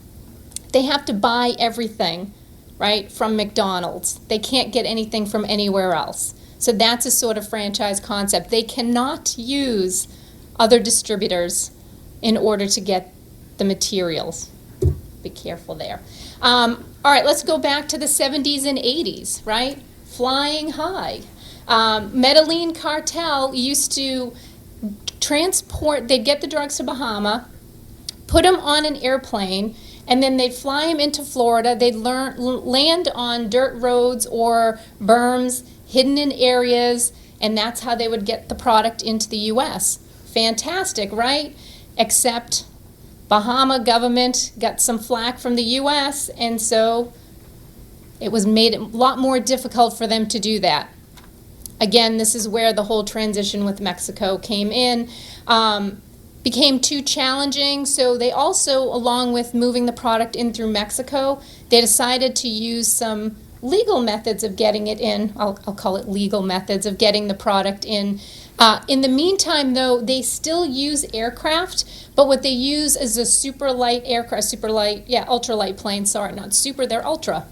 they have to buy everything, right, from McDonald's. They can't get anything from anywhere else. So that's a sort of franchise concept. They cannot use other distributors in order to get the materials. Be careful there. All right, let's go back to the 70s and 80s, right? Flying high. Medellin cartel used to transport, they'd get the drugs to Bahama, put them on an airplane, and then they'd fly them into Florida. They'd land on dirt roads or berms hidden in areas, and that's how they would get the product into the U.S. Fantastic, right? Except Bahama government got some flack from the U.S., and so it was made a lot more difficult for them to do that. Again, this is where the whole transition with Mexico came in. Became too challenging, so they also, along with moving the product in through Mexico, they decided to use some legal methods of getting it in. I'll call it legal methods of getting the product in. In the meantime, though, they still use aircraft, but what they use is a super light aircraft, ultralight plane, sorry, not super, they're ultra.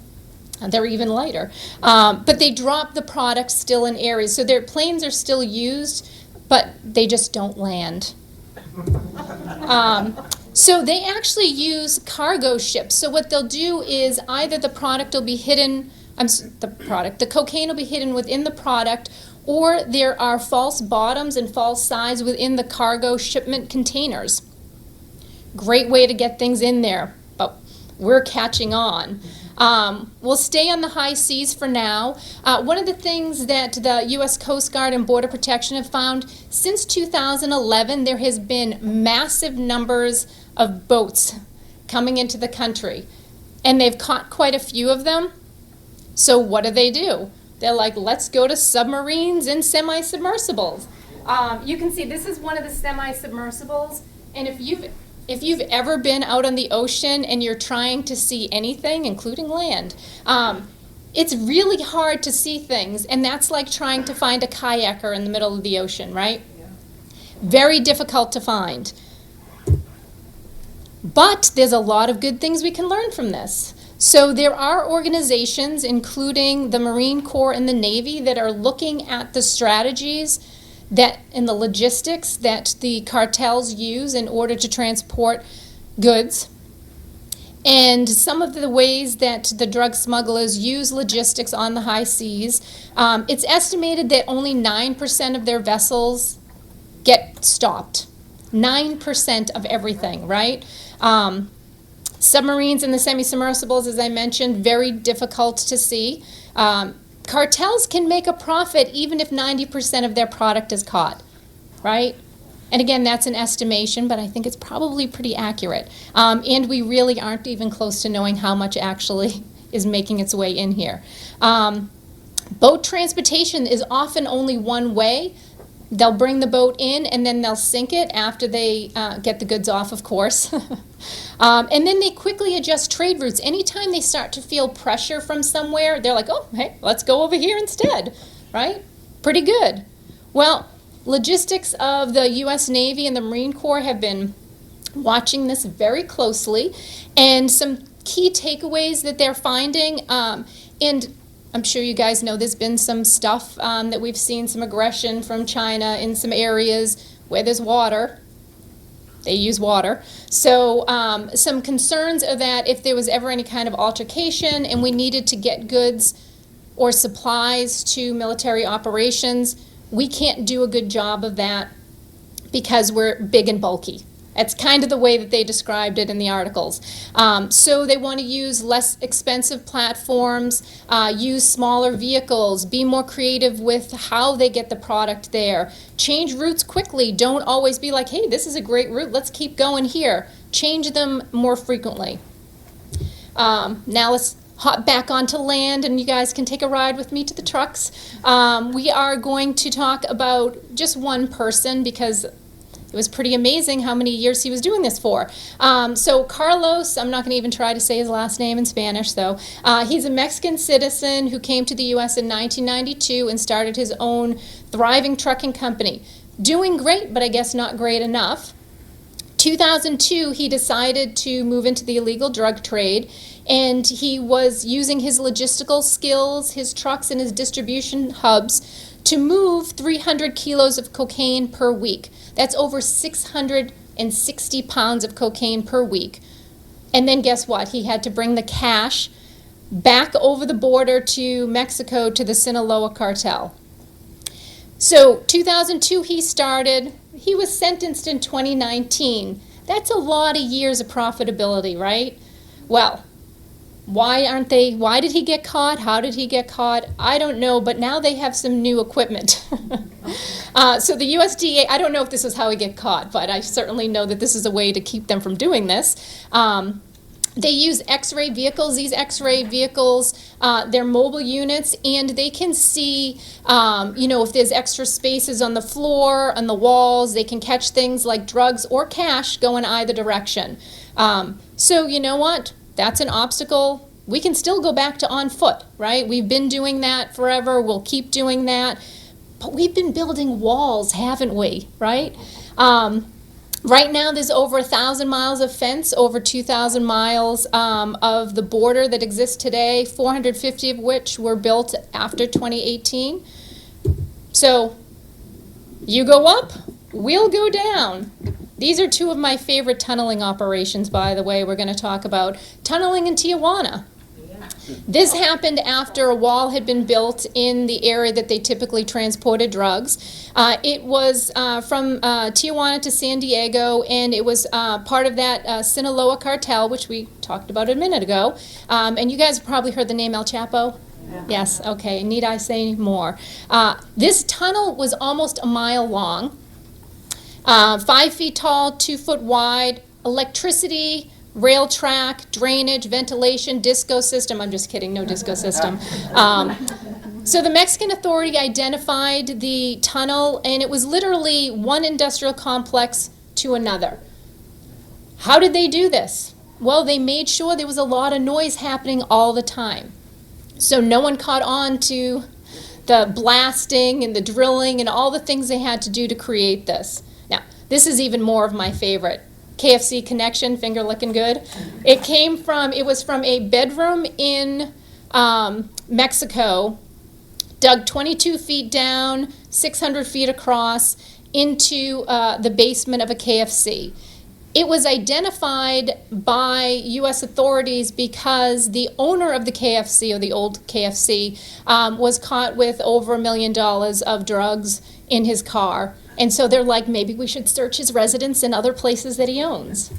They're even lighter. But they drop the product still in areas. So their planes are still used, but they just don't land. So they actually use cargo ships. So what they'll do is either the product will be hidden, the cocaine will be hidden within the product, or there are false bottoms and false sides within the cargo shipment containers. Great way to get things in there, but we're catching on. We'll stay on the high seas for now. One of the things that the U.S. Coast Guard and Border Protection have found, since 2011, there has been massive numbers of boats coming into the country. And they've caught quite a few of them. So what do? They're like, let's go to submarines and semi-submersibles. You can see this is one of the semi-submersibles. And if you've ever been out on the ocean and you're trying to see anything, including land, it's really hard to see things, and that's like trying to find a kayaker in the middle of the ocean, right? Very difficult to find. But there's a lot of good things we can learn from this. So there are organizations, including the Marine Corps and the Navy, that are looking at the strategies that and the logistics that the cartels use in order to transport goods. And some of the ways that the drug smugglers use logistics on the high seas, it's estimated that only 9% of their vessels get stopped. 9% of everything, right? Submarines and the semi-submersibles, as I mentioned, very difficult to see. Cartels can make a profit even if 90% of their product is caught, right? And again, that's an estimation, but I think it's probably pretty accurate. And we really aren't even close to knowing how much actually is making its way in here. Boat transportation is often only one way. They'll bring the boat in and then they'll sink it after they get the goods off, of course. And then they quickly adjust trade routes. Anytime they start to feel pressure from somewhere, they're like, oh, hey, let's go over here instead, right? Pretty good. Well, logistics of the U.S. Navy and the Marine Corps have been watching this very closely, and some key takeaways that they're finding, and I'm sure you guys know there's been some stuff that we've seen, some aggression from China in some areas where there's water. They use water. So some concerns are that if there was ever any kind of altercation and we needed to get goods or supplies to military operations, we can't do a good job of that because we're big and bulky. That's kind of the way that they described it in the articles. So they want to use less expensive platforms, use smaller vehicles, be more creative with how they get the product there, change routes quickly. Don't always be like, hey, this is a great route, let's keep going here. Change them more frequently. Now let's hop back onto land, and you guys can take a ride with me to the trucks. We are going to talk about just one person because it was pretty amazing how many years he was doing this for. So Carlos, I'm not going to even try to say his last name in Spanish, though. He's a Mexican citizen who came to the U.S. in 1992 and started his own thriving trucking company. Doing great, but I guess not great enough. 2002, he decided to move into the illegal drug trade, and he was using his logistical skills, his trucks, and his distribution hubs to move 300 kilos of cocaine per week. That's over 660 pounds of cocaine per week. And then guess what? He had to bring the cash back over the border to Mexico to the Sinaloa cartel. So 2002 he started. He was sentenced in 2019. That's a lot of years of profitability, right? Well, why did he get caught? How did he get caught? I don't know, but now they have some new equipment. So the USDA, I don't know if this is how he get caught, but I certainly know that this is a way to keep them from doing this. They use X-ray vehicles. These X-ray vehicles, they're mobile units, and they can see, if there's extra spaces on the floor, on the walls. They can catch things like drugs or cash going either direction. So you know what? That's an obstacle. We can still go back to on foot, right? We've been doing that forever. We'll keep doing that. But we've been building walls, haven't we, right? Right now, there's over 1,000 miles of fence, over 2,000 miles of the border that exists today, 450 of which were built after 2018. So you go up, we'll go down. These are two of my favorite tunneling operations, by the way, we're going to talk about. Tunneling in Tijuana. This happened after a wall had been built in the area that they typically transported drugs. It was from Tijuana to San Diego, and it was part of that Sinaloa cartel, which we talked about a minute ago. And you guys have probably heard the name El Chapo? Yeah. Yes, okay, need I say more? This tunnel was almost a mile long, 5 feet tall, 2 foot wide, electricity, rail track, drainage, ventilation, disco system. I'm just kidding, no disco system. So the Mexican authority identified the tunnel, and it was literally one industrial complex to another. How did they do this? Well, they made sure there was a lot of noise happening all the time. So no one caught on to the blasting and the drilling and all the things they had to do to create this. Now, this is even more of my favorite. KFC connection, finger licking good. It was from a bedroom in Mexico, dug 22 feet down, 600 feet across, into the basement of a KFC. It was identified by U.S. authorities because the owner of the KFC, or the old KFC, was caught with over $1 million of drugs in his car. And so they're like, maybe we should search his residence and other places that he owns.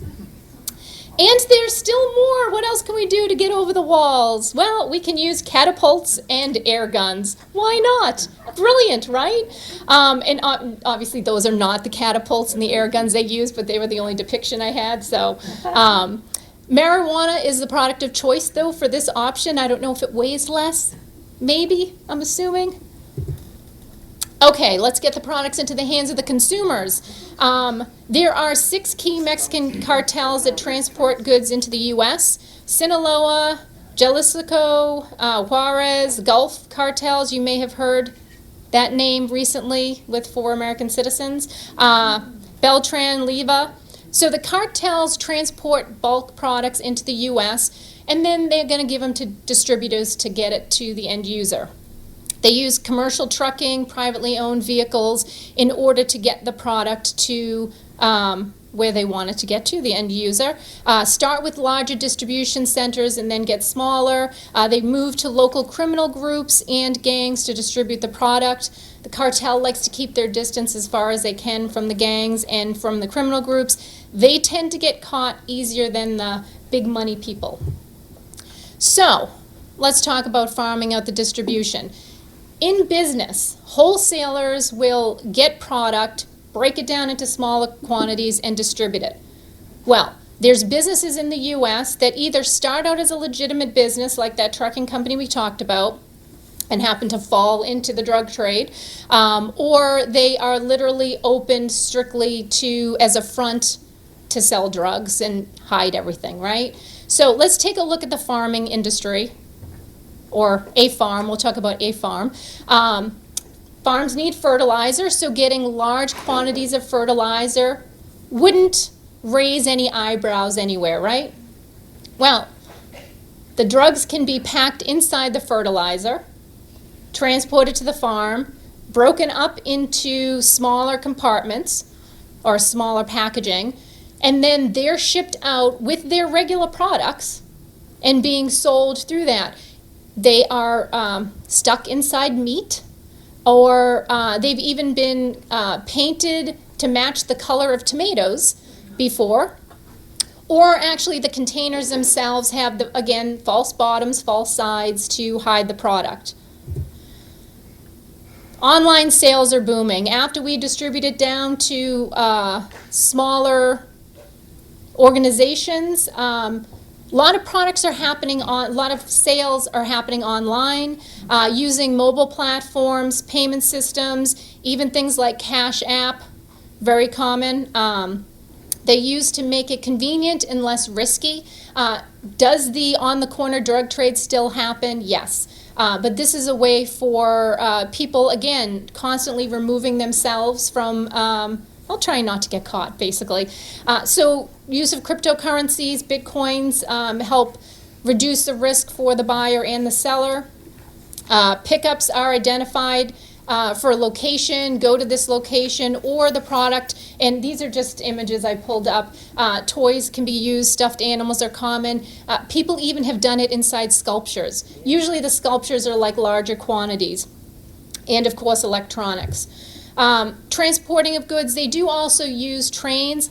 And there's still more. What else can we do to get over the walls? Well, we can use catapults and air guns. Why not? Brilliant, right? And obviously those are not the catapults and the air guns they used, but they were the only depiction I had. So marijuana is the product of choice, though, for this option. I don't know if it weighs less. Maybe, I'm assuming. Okay, let's get the products into the hands of the consumers. There are 6 key Mexican cartels that transport goods into the U.S. Sinaloa, Jalisco, Juarez, Gulf cartels. You may have heard that name recently with 4 American citizens. Beltran, Leyva. So the cartels transport bulk products into the U.S., and then they're going to give them to distributors to get it to the end user. They use commercial trucking, privately owned vehicles, in order to get the product to where they want it to get to, the end user. Start with larger distribution centers and then get smaller. They move to local criminal groups and gangs to distribute the product. The cartel likes to keep their distance as far as they can from the gangs and from the criminal groups. They tend to get caught easier than the big money people. So, let's talk about farming out the distribution. In business, wholesalers will get product, break it down into smaller quantities, and distribute it. Well, there's businesses in the U.S. that either start out as a legitimate business, like that trucking company we talked about, and happen to fall into the drug trade, or they are literally opened strictly as a front to sell drugs and hide everything, right? So let's take a look at the farming industry. Or a farm, we'll talk about a farm. Farms need fertilizer, so getting large quantities of fertilizer wouldn't raise any eyebrows anywhere, right? Well, the drugs can be packed inside the fertilizer, transported to the farm, broken up into smaller compartments or smaller packaging, and then they're shipped out with their regular products and being sold through that. They are stuck inside meat, or they've even been painted to match the color of tomatoes before. Or actually the containers themselves have, again, false bottoms, false sides to hide the product. Online sales are booming. After we distribute it down to smaller organizations, a lot of products are happening a lot of sales are happening online, using mobile platforms, payment systems, even things like Cash App, very common. They use to make it convenient and less risky. Does the on-the-corner drug trade still happen? Yes. But this is a way for people, again, constantly removing themselves from I'll try not to get caught, basically. So use of cryptocurrencies, bitcoins, help reduce the risk for the buyer and the seller. Pickups are identified for a location, go to this location, or the product. And these are just images I pulled up. Toys can be used, stuffed animals are common. People even have done it inside sculptures. Usually the sculptures are like larger quantities. And of course electronics. Transporting of goods, they do also use trains.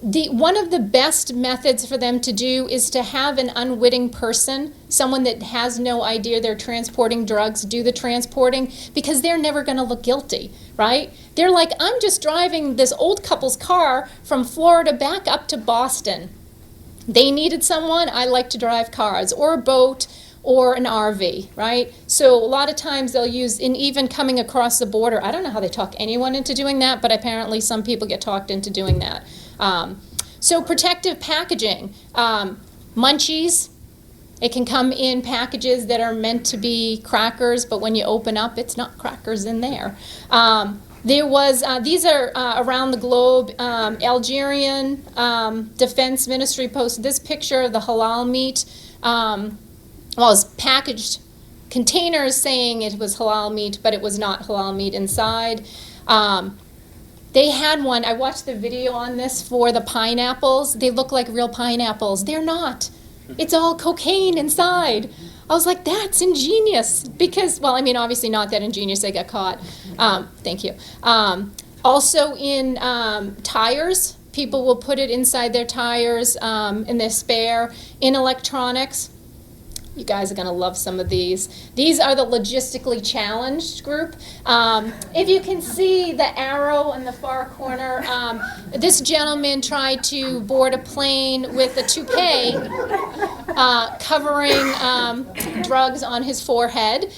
One of the best methods for them to do is to have an unwitting person, someone that has no idea they're transporting drugs, do the transporting, because they're never going to look guilty, right? They're like, I'm just driving this old couple's car from Florida back up to Boston. They needed someone, I like to drive cars, or a boat, or an RV, right? So a lot of times they'll use, and even coming across the border, I don't know how they talk anyone into doing that, but apparently some people get talked into doing that. So protective packaging, munchies, It can come in packages that are meant to be crackers, but when you open up, it's not crackers in there. These are around the globe. Algerian Defense Ministry posted this picture of the halal meat. It's packaged containers saying it was halal meat, but it was not halal meat inside. They had one, I watched the video on this for the pineapples. They look like real pineapples. They're not. It's all cocaine inside. I was like, that's ingenious. Because, well, I mean, obviously not that ingenious, they got caught. Thank you. Also in tires, people will put it inside their tires, in their spare. In electronics, you guys are going to love some of these. These are the logistically challenged group. If you can see the arrow in the far corner, this gentleman tried to board a plane with a toupee covering drugs on his forehead.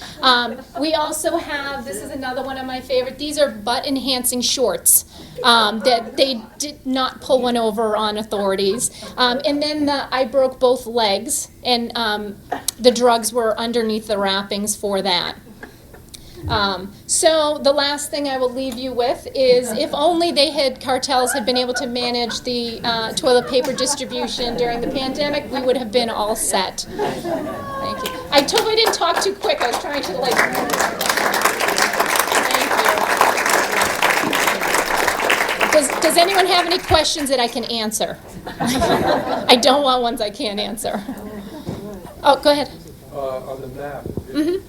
We also have, this is another one of my favorite, these are butt-enhancing shorts that they did not pull one over on authorities. And then I broke both legs, and the drugs were underneath the wrappings for that. So the last thing I will leave you with is, if only cartels had been able to manage the toilet paper distribution during the pandemic, we would have been all set. Thank you. I totally didn't talk too quick. I was trying to Thank you. Does anyone have any questions that I can answer? I don't want ones I can't answer. Oh, go ahead. On the map, it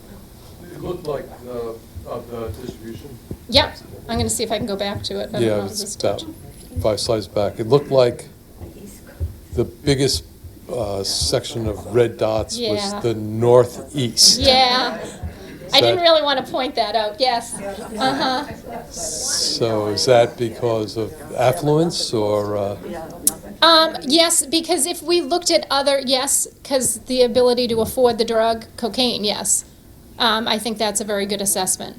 looked like the distribution. Yep. I'm going to see if I can go back to it. Yeah, it's about 5 slides back. It looked like the biggest section of red dots was the northeast. Yeah. I didn't really want to point that out. Yes. So is that because of affluence or? Yes, because if we looked at because the ability to afford the drug, cocaine, yes. I think that's a very good assessment.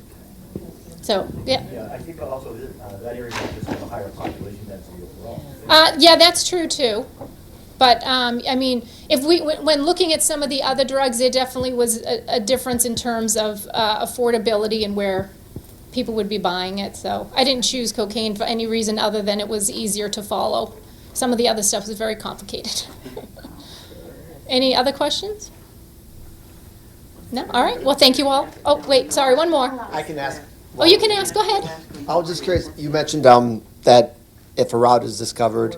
So, yeah. Yeah, I think also that area just have a higher population density overall. Yeah, that's true too. But I mean, when looking at some of the other drugs, there definitely was a difference in terms of affordability and where people would be buying it. So I didn't choose cocaine for any reason other than it was easier to follow. Some of the other stuff was very complicated. Any other questions? No? All right. Well, thank you all. Oh, wait. Sorry. One more. I can ask. Oh, you can ask. Go ahead. I was just curious. You mentioned that if a route is discovered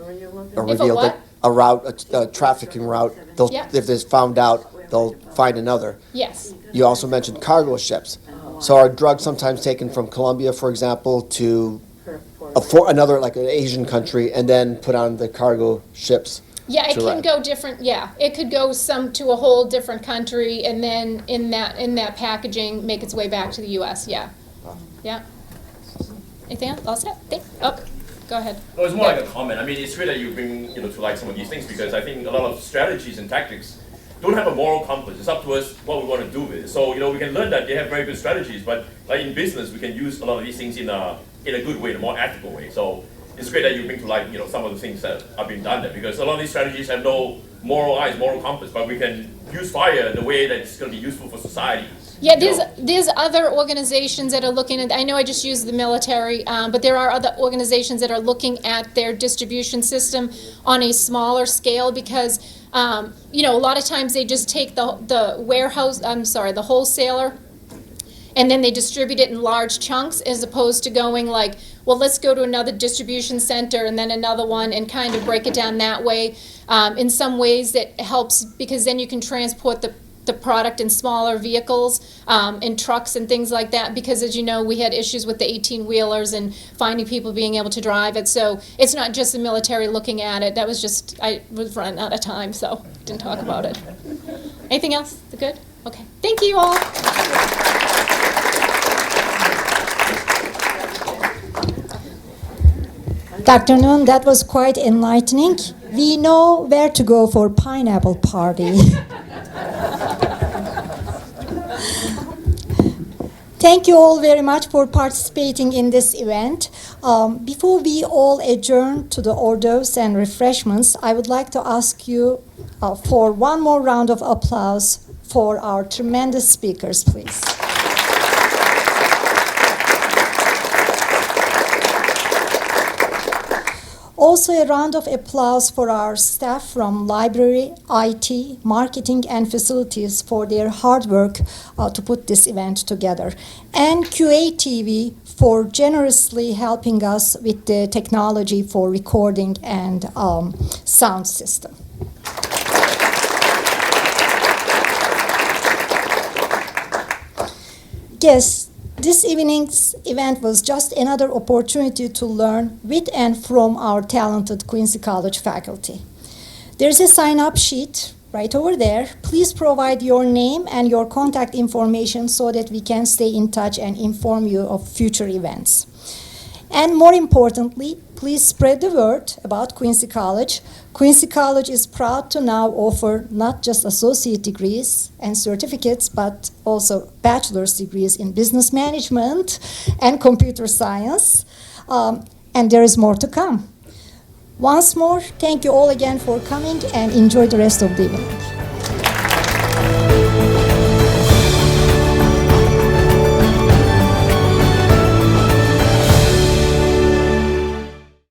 or revealed, a trafficking route, if it's found out, they'll find another. Yes. You also mentioned cargo ships. So are drugs sometimes taken from Colombia, for example, to another, like an Asian country, and then put on the cargo ships? Yeah, it can go different. Yeah, it could go to a whole different country, and then in that packaging, make its way back to the U.S. Yeah, yeah. Anything else? All set? Go ahead. No, it's more like a comment. I mean, it's great that you bring to light some of these things, because I think a lot of strategies and tactics don't have a moral compass. It's up to us what we want to do with it. So we can learn that they have very good strategies, but like in business, we can use a lot of these things in a good way, in a more ethical way. So it's great that you bring to light some of the things that are being done there, because a lot of these strategies have no moral compass, but we can use fire in a way that's going to be useful for society. Yeah, there's other organizations that are looking at, I know I just used the military, but there are other organizations that are looking at their distribution system on a smaller scale, because a lot of times they just take the wholesaler, and then they distribute it in large chunks, as opposed to going like, well, let's go to another distribution center and then another one, and kind of break it down that way. In some ways that helps, because then you can transport the product in smaller vehicles, in trucks and things like that, because as you know, we had issues with the 18-wheelers and finding people being able to drive it. So it's not just the military looking at it. That was just, I was running out of time, so didn't talk about it. Anything else? Good? Okay. Thank you all. Dr. Noone, that was quite enlightening. We know where to go for pineapple party. Thank you all very much for participating in this event. Before we all adjourn to the hors d'oeuvres and refreshments, I would like to ask you for one more round of applause for our tremendous speakers, please. Also, a round of applause for our staff from library, IT, marketing, and facilities for their hard work to put this event together. And QA TV for generously helping us with the technology for recording and sound system. Yes, this evening's event was just another opportunity to learn with and from our talented Quincy College faculty. There's a sign-up sheet right over there. Please provide your name and your contact information so that we can stay in touch and inform you of future events. And more importantly, please spread the word about Quincy College. Quincy College is proud to now offer not just associate degrees and certificates, but also bachelor's degrees in business management and computer science. And there is more to come. Once more, thank you all again for coming and enjoy the rest of the evening.